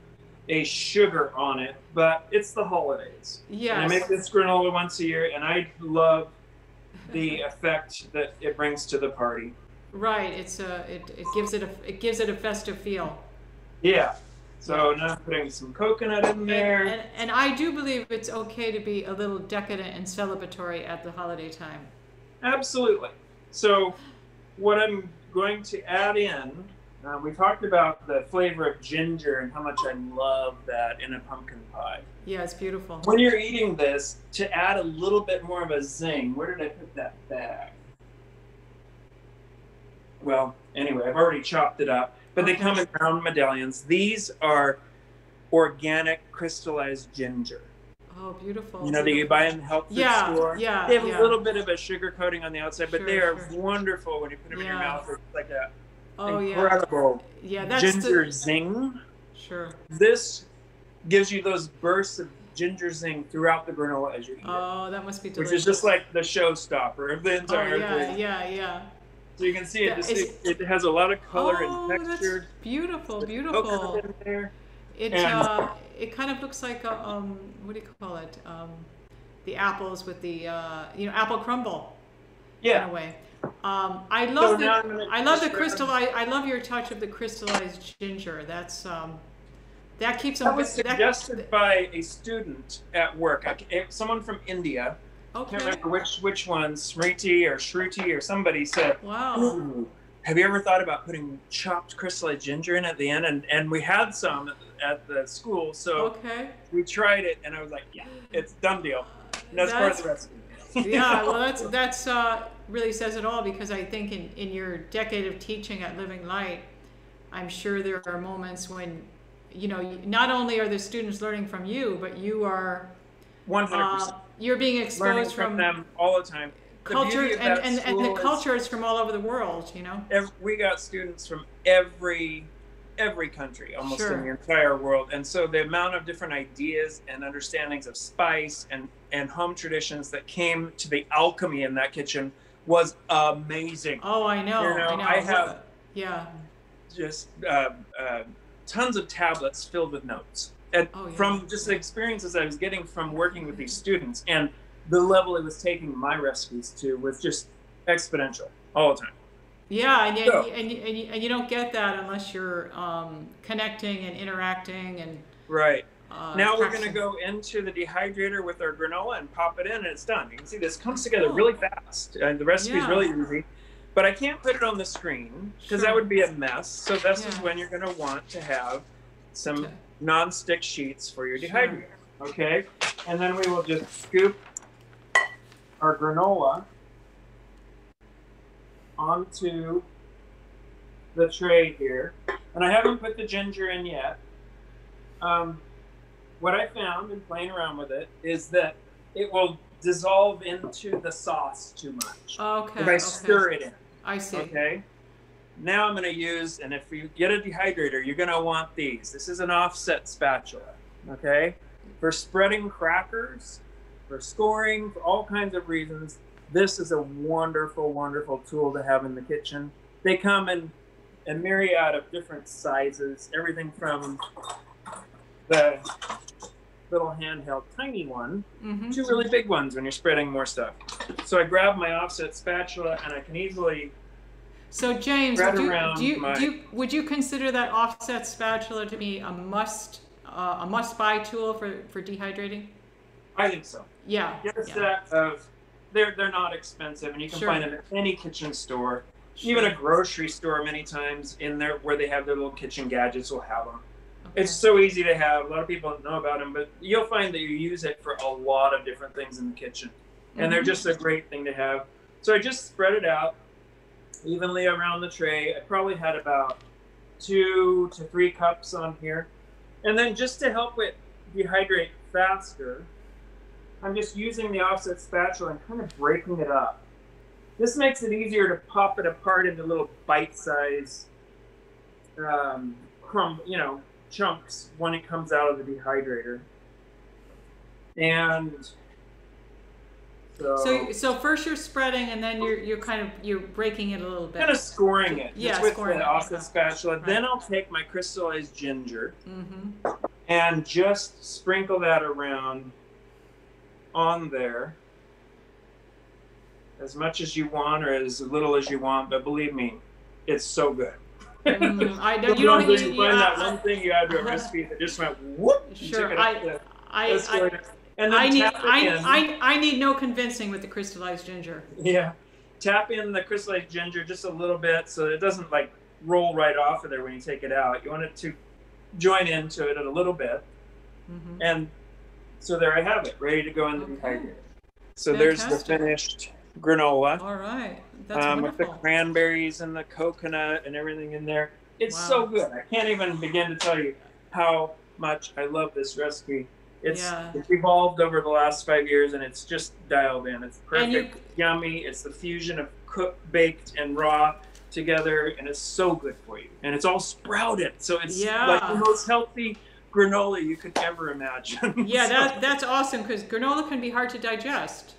a sugar on it, but it's the holidays. Yes. And I make this granola once a year, and I love the effect that it brings to the party. Right. It gives it a festive feel. Yeah. So now I'm putting some coconut in there. And I do believe it's okay to be a little decadent and celebratory at the holiday time. Absolutely. So what I'm going to add in, we talked about the flavor of ginger and how much I love that in a pumpkin pie. Yeah, it's beautiful. When you're eating this, to add a little bit more of a zing, where did I put that bag? Well, anyway, I've already chopped it up, but they come in round medallions. These are organic crystallized ginger. Oh, beautiful. You know, that you buy in the health food store. Yeah, they have a little bit of a sugar coating on the outside, but they are sure. wonderful when you put them in your mouth. It's like a incredible that's ginger zing. Sure. This gives you those bursts of ginger zing throughout the granola as you eat it. Oh, that must be delicious. Which is just like the showstopper of the entire thing. Yeah. So you can see it has a lot of color and texture. That's beautiful. In there. It kind of looks like what do you call it? The apples with the apple crumble. Yeah. In a way. I love the crystallized. I love your touch of the crystallized ginger. That keeps them. That was suggested by a student at work. Someone from India. Okay. I can't remember which one, Smriti or Shruti or somebody said, wow. Have you ever thought about putting chopped crystallized ginger in at the end? And we had some at the school, so we tried it, and I was like, yeah, it's done deal. And that's part of the recipe. Yeah, well, that's really says it all, because I think in your decade of teaching at Living Light, I'm sure there are moments when, not only are the students learning from you, but you are 100%. You're being exposed from them all the time. Culture and the culture is from all over the world, we got students from every country, almost in the entire world, and so the amount of different ideas and understandings of spice and home traditions that came to the alchemy in that kitchen was amazing. Oh, I know. I have just tons of tablets filled with notes. From just the experiences I was getting from working with these students, and the level it was taking my recipes to was just exponential all the time. Yeah, and you don't get that unless you're connecting and interacting and now we're going to go into the dehydrator with our granola and pop it in, and it's done. You can see this comes together really fast, and the recipe is really easy. But I can't put it on the screen because that would be a mess. So this is when you're going to want to have some non-stick sheets for your dehydrator. Okay, and then we will just scoop our granola onto the tray here, and I haven't put the ginger in yet. What I found in playing around with it is that it will dissolve into the sauce too much. Okay. If I stir it in. I see. Okay. Now I'm going to use, and if you get a dehydrator, you're going to want these. This is an offset spatula. Okay. For spreading crackers, for scoring, for all kinds of reasons, this is a wonderful, wonderful tool to have in the kitchen. They come in a myriad of different sizes, everything from the little handheld tiny one to really big ones when you're spreading more stuff. So I grab my offset spatula, and I can easily James, would you consider that offset spatula to be a must-buy tool for dehydrating? I think so. Yeah. Get a set of, they're not expensive, and you can find them at any kitchen store, even a grocery store many times in there where they have their little kitchen gadgets will have them. It's so easy to have. A lot of people don't know about them, but you'll find that you use it for a lot of different things in the kitchen. And they're just a great thing to have. So I just spread it out evenly around the tray. I probably had about 2 to 3 cups on here. And then just to help it dehydrate faster, I'm just using the offset spatula and kind of breaking it up. This makes it easier to pop it apart into little bite-sized chunks when it comes out of the dehydrator. And so first you're spreading, and then you're breaking it a little bit. Kind of scoring it. Yeah, with scoring the it. offset spatula. Right. Then I'll take my crystallized ginger and just sprinkle that around on there as much as you want or as little as you want. But believe me, it's so good. I know you don't find that one thing you add to a recipe that just went whoop. Sure, And then I need no convincing with the crystallized ginger. Yeah, tap in the crystallized ginger just a little bit so it doesn't like roll right off of there when you take it out. You want it to join into it a little bit, and so there I have it, ready to go in the dehydrator. So there's the finished granola. All right, that's wonderful. With the cranberries and the coconut and everything in there. It's so good. I can't even begin to tell you how much I love this recipe. It's evolved over the last 5 years, and it's just dialed in. It's perfect, yummy. It's the fusion of cooked, baked, and raw together, and it's so good for you. And it's all sprouted, so it's like the most healthy granola you could ever imagine. Yeah, that's awesome, because granola can be hard to digest.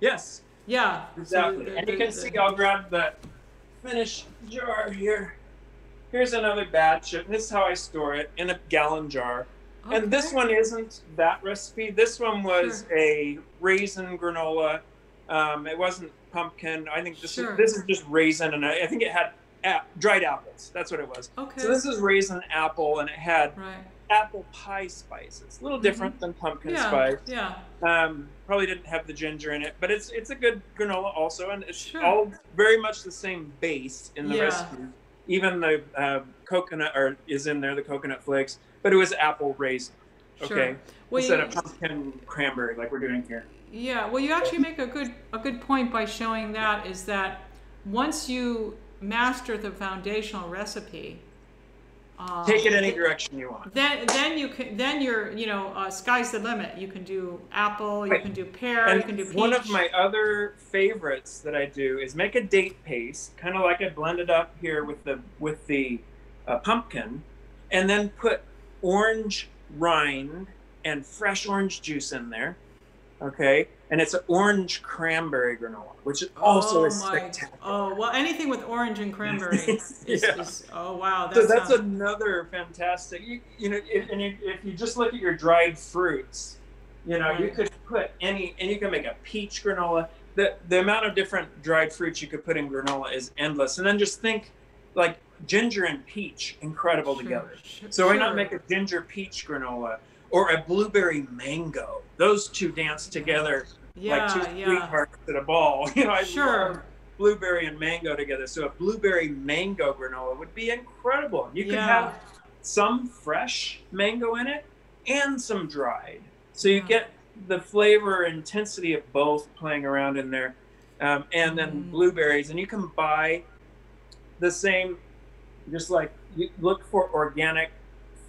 Yes. Yeah. Exactly. And you can see, I'll grab the finished jar here. Here's another batch, and this is how I store it, in a gallon jar. Okay. And this one isn't that recipe. This one was a raisin granola. It wasn't pumpkin. I think this is just raisin, and I think it had dried apples. That's what it was. Okay. So this is raisin apple, and it had apple pie spice. It's a little different than pumpkin spice. Yeah. Probably didn't have the ginger in it, but it's a good granola also, and it's all very much the same base in the recipe. Even the coconut is in there, the coconut flakes. But it was apple raisin, okay, instead of pumpkin cranberry like we're doing here. Yeah, well, you actually make a good point by showing that is that once you master the foundational recipe, take it any direction you want. Then you're sky's the limit. You can do apple, you can do pear, you can do peach. One of my other favorites that I do is make a date paste, kind of like I blended up here with the pumpkin, and then put orange rind and fresh orange juice in there, okay? And it's an orange cranberry granola, which also is spectacular. Oh, well, anything with orange and cranberry is oh, wow. So that's another fantastic, if you just look at your dried fruits, you could put and you can make a peach granola. The amount of different dried fruits you could put in granola is endless. And then just think, like, ginger and peach, incredible together. So why not make a ginger peach granola or a blueberry mango? Those two dance together like two sweethearts at a ball. I love blueberry and mango together. So a blueberry mango granola would be incredible. You could have some fresh mango in it and some dried. So you get the flavor and intensity of both playing around in there. And then blueberries. And you can buy the same, just like you look for organic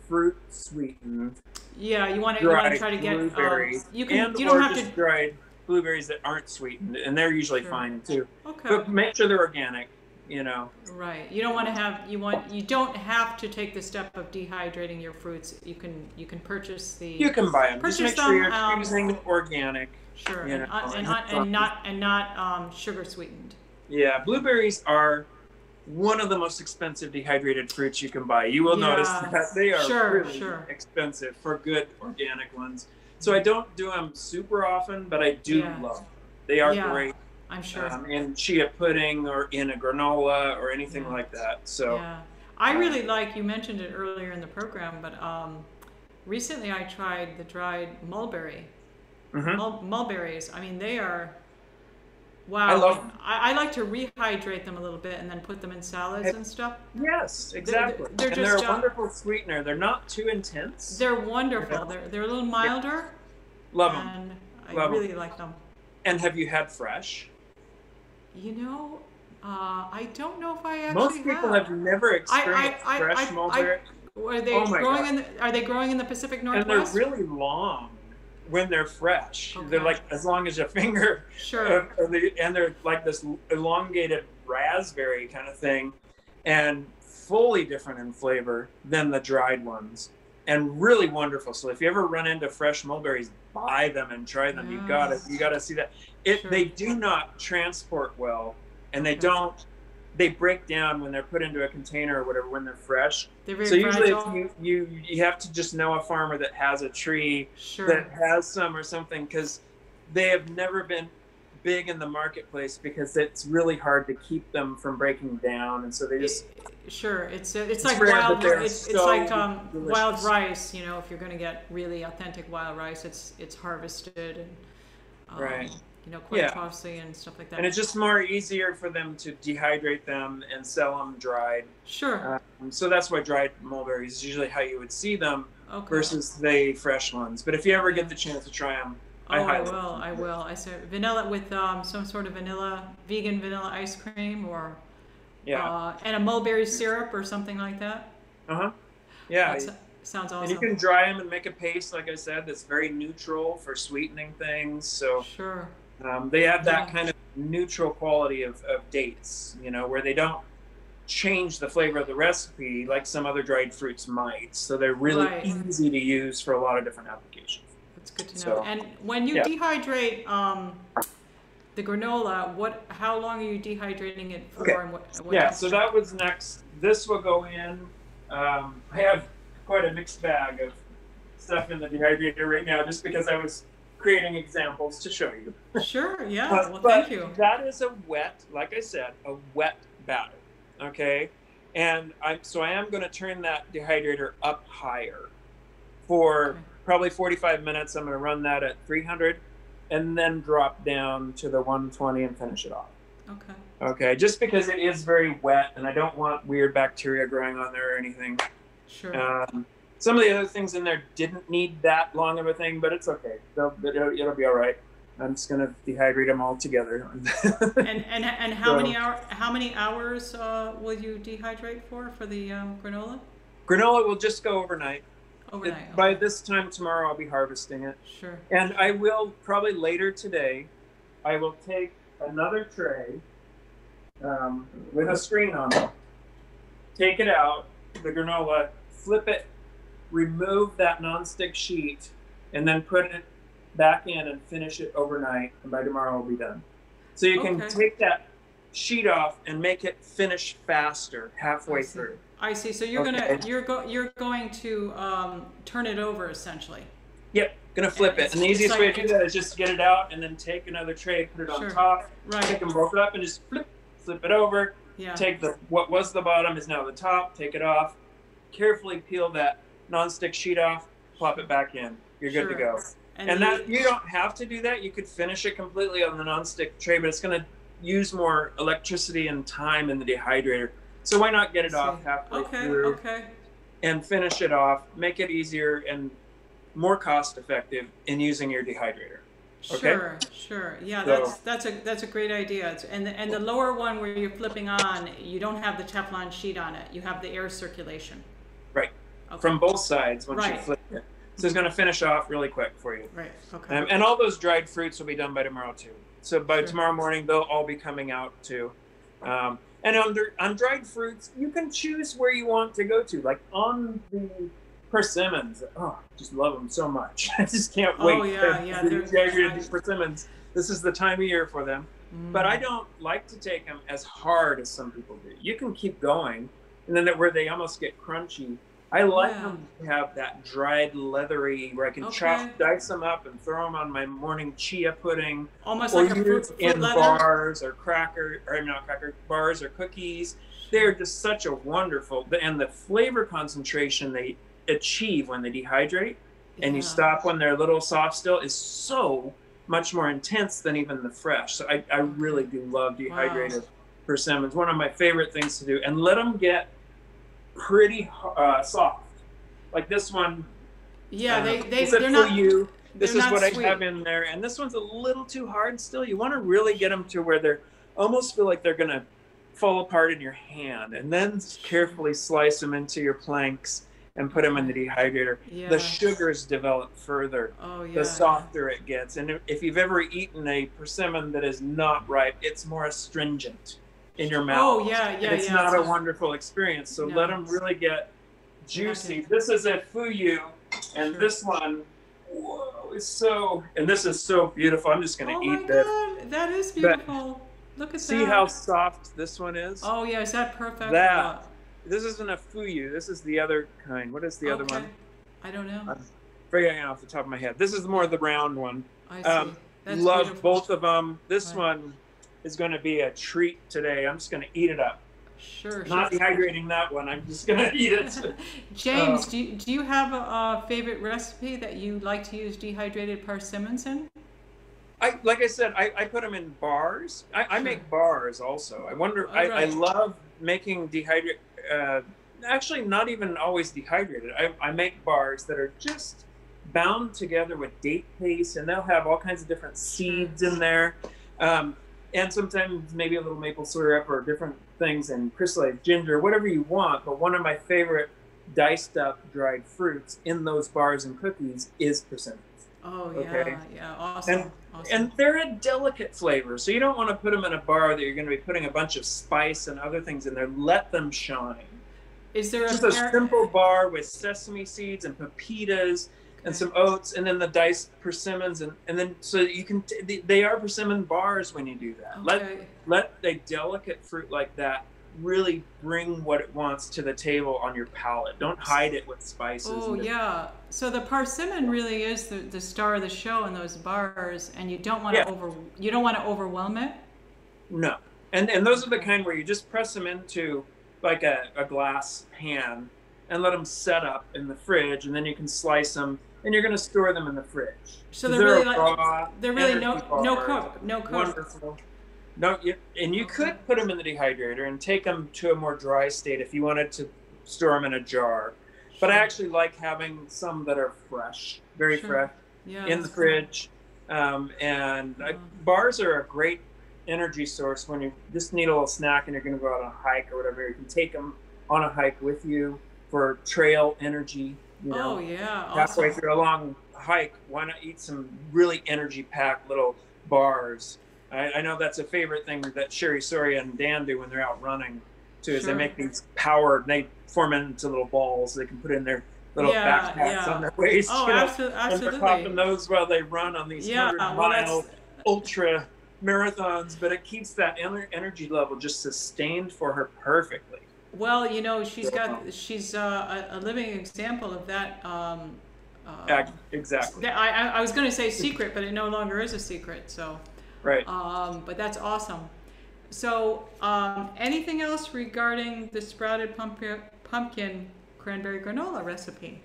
fruit sweetened. Yeah, you want to try to get blueberries. You don't have to dried blueberries that aren't sweetened, and they're usually fine too. Okay. But make sure they're organic. Right. You don't want to have you don't have to take the step of dehydrating your fruits. You can purchase the. You can buy them. Just make sure you're choosing organic. Sure. And not sugar sweetened. Yeah, blueberries are one of the most expensive dehydrated fruits you can buy. You will notice that they are really expensive for good organic ones. So I don't do them super often, but I do love them. They are great. I'm sure. In chia pudding or in a granola or anything like that. So I really like, you mentioned it earlier in the program, but recently I tried the dried mulberry. Mulberries. I mean, they are Wow. I love them. I like to rehydrate them a little bit and then put them in salads and stuff. Yes, exactly. They're And just they're a wonderful sweetener. They're not too intense. they're wonderful. You know? They're a little milder. Love them. And I Love really them. like them. And have you had fresh? You know, I don't know if I actually Most people have never experienced fresh mulberry. Are they Oh my growing God. are they growing in the Pacific And Northwest? they're really long when they're fresh. Okay. They're like as long as your finger. Sure. And they're like this elongated raspberry kind of thing, and fully different in flavor than the dried ones, and really wonderful. So if you ever run into fresh mulberries, buy them and try them. Yes. You gotta see that. Sure. They do not transport well, and Okay. they break down when they're put into a container or whatever when they're fresh. They're very So usually fragile. if you have to just know a farmer that has a tree Sure. that has some or something, because they have never been big in the marketplace because it's really hard to keep them from breaking down, and so they just Sure, it's like rare, wild. but they're It's so like delicious. wild rice. You know, if you're going to get really authentic wild rice, it's harvested and Right. you know, quite Yeah. costly and stuff like that. and it's just more easier for them to dehydrate them and sell them dried. Sure. So that's why dried mulberries is usually how you would see them Okay. versus the fresh ones. But if you ever Yeah. get the chance to try them, Oh, I highly will. I will. I said vanilla with some sort of vegan vanilla ice cream, or yeah. and a mulberry syrup or something like that. Uh-huh. Yeah. That sounds And you awesome. can dry them and make a paste, like I said, that's very neutral for sweetening things. So Sure. they have that Yeah. kind of neutral quality of dates, you know, where they don't change the flavor of the recipe like some other dried fruits might. So they're really Right. easy to use for a lot of different applications. That's good to know. So, And when you yeah. dehydrate the granola, how long are you dehydrating it for? Okay. And what Yeah, so that was next. This will go in. I have quite a mixed bag of stuff in the dehydrator right now just because I was creating examples to show you. Sure, yeah. Well, But thank you. that is a wet, like I said, a wet batter. Okay, and I am going to turn that dehydrator up higher for Okay. probably 45 minutes. I'm going to run that at 300, and then drop down to the 120 and finish it off. Okay. Okay, just because it is very wet, and I don't want weird bacteria growing on there or anything. Sure. Some of the other things in there didn't need that long of a thing, but it's okay. It'll be all right. I'm just gonna dehydrate them all together. And how So- many hours will you dehydrate for the granola? Granola will just go overnight. Overnight. By Okay. this time tomorrow, I'll be harvesting it, Sure. and I will probably later today. I will take another tray with a screen on it, take it out, the granola, flip it, remove that nonstick sheet, and then put it back in and finish it overnight, and by tomorrow it'll be done. So you can Okay. take that sheet off and make it finish faster halfway see. through. I see. So you're Okay. you're going to turn it over essentially. Yep, gonna flip it. It's- And the it's easiest way like- to do that is just get it out and then take another tray, put it on Sure. top, pick Right. them both up, and just flip it over. Yeah. Take what was the bottom is now the top, take it off, carefully peel that nonstick sheet off, plop it back in. You're good to Sure. go. And the- that you don't have to do that. You could finish it completely on the nonstick tray, but it's going to use more electricity and time in the dehydrator. So why not get it off halfway through Okay. and finish it off? Make it easier and more cost effective in using your dehydrator. Okay. Sure. Yeah, So- that's a great idea. And the lower one where you're flipping on, you don't have the Teflon sheet on it. You have the air circulation. Right. Okay. From both sides once you Right. flip it. So it's going to finish off really quick for you. Right. Okay. And all those dried fruits will be done by tomorrow too. So by Sure. tomorrow morning, they'll all be coming out too. And on dried fruits, you can choose where you want to go to. Like on the persimmons, I just love them so much. I just can't wait. Oh, yeah, to they're dehydrate nice. these persimmons. This is the time of year for them. But I don't like to take them as hard as some people do. You can keep going, and then where they almost get crunchy. I like Yeah. them to have that dried, leatherly, where I can Okay. dice them up and throw them on my morning chia pudding, Almost or like a use fruit in leather. bars or bars or cookies. They're just such a wonderful, and the flavor concentration they achieve when they dehydrate, and you Yeah. stop when they're a little soft still is so much more intense than even the fresh. So I really do love dehydrated persimmons. One of my favorite things to do, and let them get pretty soft. Like this one. Yeah, they're not. This is what sweet. I have in there, and this one's a little too hard still. You want to really get them to where they're almost feel like they're gonna fall apart in your hand, and then carefully slice them into your planks and put them in the dehydrator. Yeah. The sugars develop further. Oh, yeah. The softer it gets, and if you've ever eaten a persimmon that is not ripe, it's more astringent in your mouth. Oh, yeah. It's not a wonderful experience. So let them really get juicy. This is a fuyu, and this one. Whoa, it's so, and this is so beautiful. I'm just going to eat this. Oh my God, that is beautiful. Look at that. See how soft this one is? Oh yeah, is that perfect? This isn't a fuyu. This is the other kind. What is the other one? I don't know. I'm forgetting off the top of my head. This is more of the round one. I see. That's love beautiful. both of them. This one is going to be a treat today. I'm just going to eat it up. Sure. Not dehydrating that one. I'm just going to eat it. James, do you have a favorite recipe that you like to use dehydrated persimmons in? Like I said, I put them in bars. I make bars also. I wonder. I love making dehydrated. Actually, not even always dehydrated. I make bars that are just bound together with date paste, and they'll have all kinds of different seeds in there. And sometimes maybe a little maple syrup or different things and crystallized ginger, whatever you want. But one of my favorite diced up dried fruits in those bars and cookies is persimmons. Oh, yeah, awesome. And they're a delicate flavor. So you don't want to put them in a bar that you're going to be putting a bunch of spice and other things in there. Let them shine. Is there just a simple bar with sesame seeds and pepitas and some oats, and then the diced persimmons, and then so you can they are persimmon bars when you do that. Let a delicate fruit like that really bring what it wants to the table on your palate. Don't hide it with spices. Oh yeah. So the persimmon really is the star of the show in those bars, and you don't want to overwhelm it. No, and those are the kind where you just press them into like a glass pan and let them set up in the fridge, and then you can slice them. And you're going to store them in the fridge. So they're really no cook. Wonderful. No, and you could put them in the dehydrator and take them to a more dry state if you wanted to store them in a jar. But I actually like having some that are fresh, very fresh, in the fridge. Bars are a great energy source when you just need a little snack and you're going to go out on a hike or whatever. You can take them on a hike with you for trail energy. You know, halfway through a long hike, why not eat some really energy-packed little bars? I know that's a favorite thing that Sherry Soria and Dan do when they're out running, too, is they make these powered, they form into little balls they can put in their little backpacks on their waist. Oh, absolutely. And they're popping those while they run on these 100-mile ultra marathons, but it keeps that energy level just sustained for her perfectly. Well, you know, she's a living example of that. Exactly. I was going to say secret, but it no longer is a secret. So, right. But that's awesome. So, anything else regarding the sprouted pumpkin cranberry granola recipe?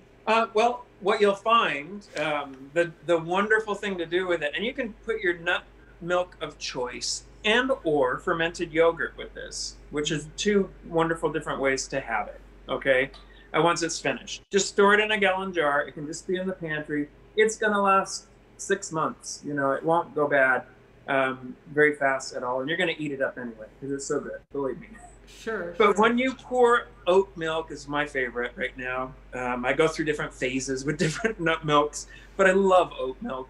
Well, what you'll find, the wonderful thing to do with it, and you can put your nut milk of choice and or fermented yogurt with this, which is two wonderful different ways to have it, okay? Once it's finished. Just store it in a gallon jar. It can just be in the pantry. It's going to last 6 months. You know, it won't go bad very fast at all. And you're going to eat it up anyway because it's so good, believe me. Sure. But when you pour oat milk, is my favorite right now. I go through different phases with different nut milks, but I love oat milk.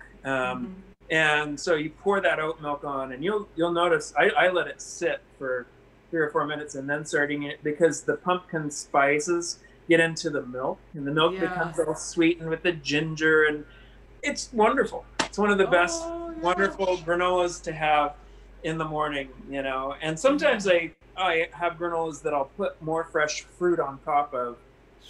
And so you pour that oat milk on, and you'll notice I let it sit for 3 or 4 minutes and then starting it because the pumpkin spices get into the milk, and the milk becomes all sweetened with the ginger, and it's wonderful. It's one of the best wonderful granolas to have in the morning, you know. And sometimes I have granolas that I'll put more fresh fruit on top of.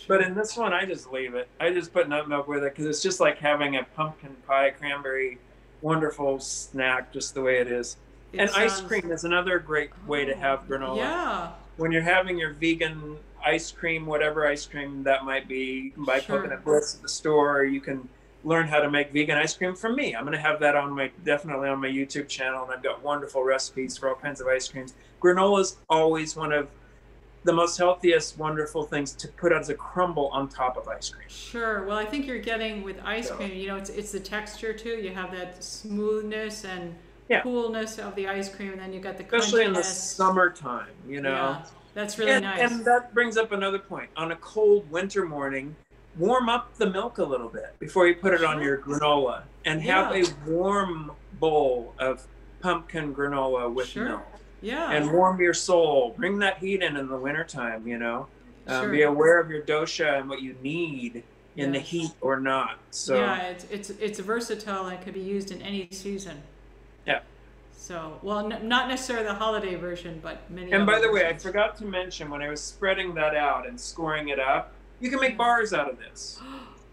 But in this one, I just leave it. I just put nut milk with it because it's just like having a pumpkin pie cranberry wonderful snack just the way it is. Ice cream is another great way to have granola. Yeah. When you're having your vegan ice cream, whatever ice cream that might be, you can buy Coconut Bliss at the store, or you can learn how to make vegan ice cream from me. I'm going to have that on definitely on my YouTube channel, and I've got wonderful recipes for all kinds of ice creams. Granola is always one of the most healthiest, wonderful things to put as a crumble on top of ice cream. Sure. Well, I think you're getting with ice cream, you know, it's the texture too. You have that smoothness and coolness of the ice cream, and then you got the especially crunchiness. In the summertime, you know. Yeah, that's really nice. And that brings up another point. On a cold winter morning, warm up the milk a little bit before you put it on your granola, and have a warm bowl of pumpkin granola with milk. Yeah. And warm your soul. Bring that heat in the wintertime, you know. Be aware of your dosha and what you need in the heat or not. So yeah, it's versatile and it can be used in any season. Yeah. So, well, not necessarily the holiday version, but many. And by the way, I versions. forgot to mention when I was spreading that out and scoring it up, you can make bars out of this.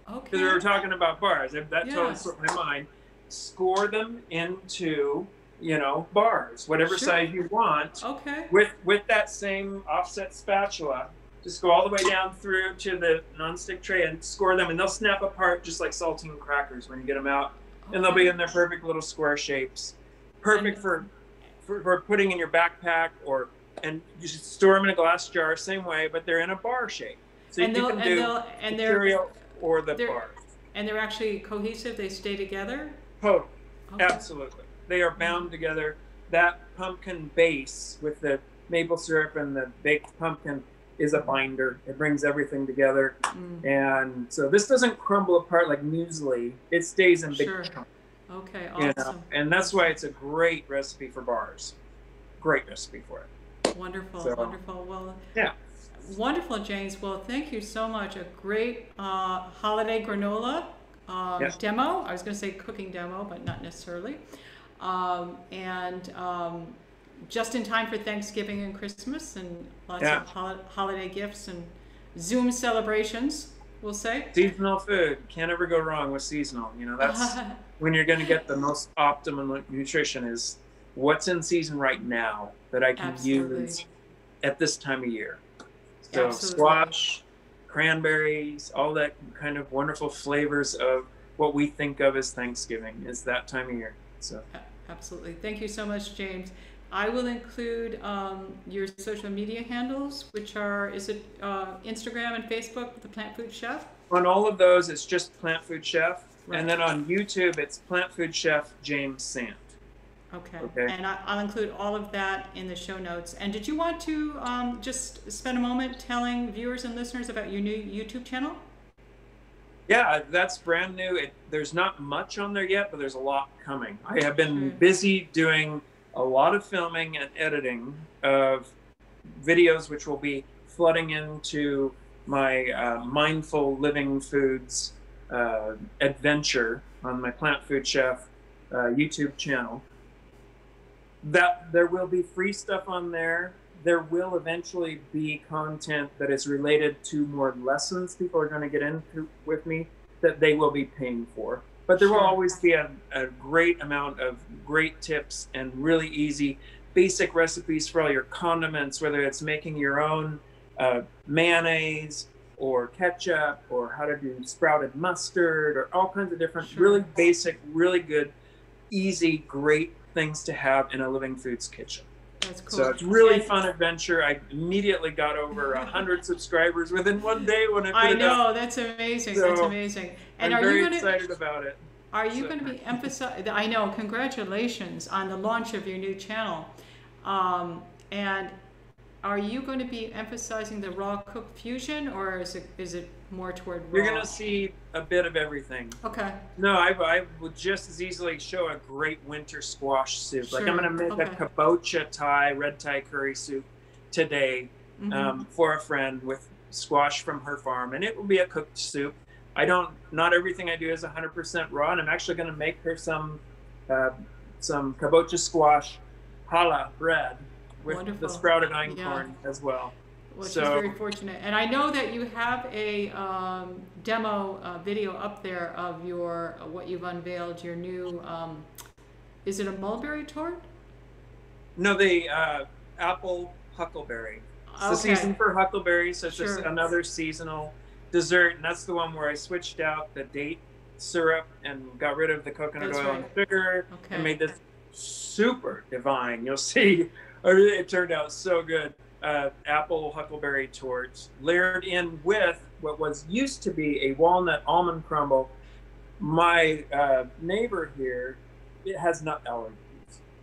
Okay. Because we were talking about bars. That totally slipped my mind. Score them into, you know, bars, whatever size you want. Okay. With that same offset spatula, just go all the way down through to the nonstick tray and score them, and they'll snap apart just like saltine crackers when you get them out. And they'll be in their perfect little square shapes. Perfect for putting in your backpack, and you should store them in a glass jar, same way, but they're in a bar shape. So you can do the cereal or the bar. And they're actually cohesive, they stay together? Totally. Okay. Absolutely. They are bound together. That pumpkin base with the maple syrup and the baked pumpkin is a binder. It brings everything together. And so this doesn't crumble apart like muesli. It stays in big chunks. Okay, awesome. You know? And that's why it's a great recipe for bars. Great recipe for it. Wonderful, wonderful. Well, wonderful, James. Well, thank you so much. A great holiday granola demo. I was going to say cooking demo, but not necessarily. Just in time for Thanksgiving and Christmas, and lots of holiday gifts and Zoom celebrations, we'll say. Seasonal food. Can't ever go wrong with seasonal. You know, that's when you're going to get the most optimum nutrition is what's in season right now that I can use at this time of year. So squash, cranberries, all that kind of wonderful flavors of what we think of as Thanksgiving is that time of year. So absolutely. Thank you so much, James. I will include your social media handles, which are, is it Instagram and Facebook with the Plant Food Chef? On all of those, it's just Plant Food Chef. Right. And then on YouTube, it's Plant Food Chef James Sant. Okay. And I'll include all of that in the show notes. And did you want to just spend a moment telling viewers and listeners about your new YouTube channel? Yeah, that's brand new. There's not much on there yet, but there's a lot coming. I have been busy doing a lot of filming and editing of videos, which will be flooding into my Mindful Living Foods adventure on my Plant Food Chef YouTube channel. That there will be free stuff on there. There will eventually be content that is related to more lessons people are going to get into with me that they will be paying for. But there will always be a great amount of great tips and really easy basic recipes for all your condiments, whether it's making your own mayonnaise or ketchup, or how to do sprouted mustard, or all kinds of different really basic, really good, easy, great things to have in a Living Foods kitchen. That's cool. So it's really fun adventure. I immediately got over 100 subscribers within one day when I put it up. I know, that's amazing. So that's amazing. And I'm very excited about it. Are you going to be emphasizing? I know. Congratulations on the launch of your new channel. And are you going to be emphasizing the raw cooked fusion, or is it more toward raw? You're going to see a bit of everything. Okay. No, I would just as easily show a great winter squash soup. Like I'm going to make a kabocha Thai, red Thai curry soup today for a friend with squash from her farm, and it will be a cooked soup. Not everything I do is 100% raw, and I'm actually going to make her some kabocha squash challah bread with the sprouted einkorn as well. Well, she's very fortunate. And I know that you have a demo video up there of what you've unveiled, your new, is it a mulberry tort? No, the apple huckleberry. It's the season for huckleberries, so it's just another seasonal dessert, and that's the one where I switched out the date syrup and got rid of the coconut That's oil right. and sugar Okay. and made this super divine. You'll see, it turned out so good. Apple huckleberry torts layered in with what used to be a walnut almond crumble. My neighbor here, it has nut allergies.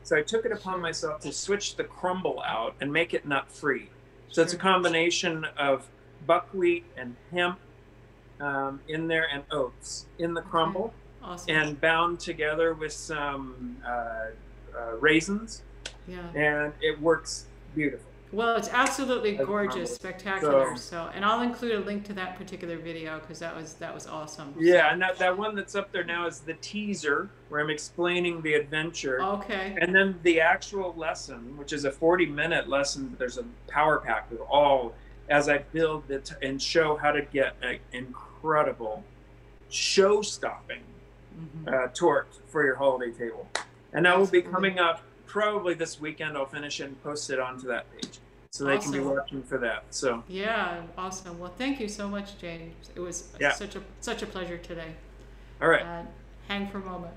So I took it upon myself to switch the crumble out and make it nut free. So it's a combination of buckwheat and hemp in there and oats in the crumble. Awesome. And bound together with some raisins. Yeah. And it works beautiful. Well, it's absolutely gorgeous, spectacular. So, and I'll include a link to that particular video because that was awesome. Yeah, and that one that's up there now is the teaser where I'm explaining the adventure. Okay. And then the actual lesson, which is a 40-minute lesson, but there's a power pack with all as I build it and show how to get an incredible show-stopping torte for your holiday table. And that will be coming up probably this weekend. I'll finish it and post it onto that page. So they can be watching for that. So yeah, awesome. Well, thank you so much, James. It was such a pleasure today. All right. Hang for a moment.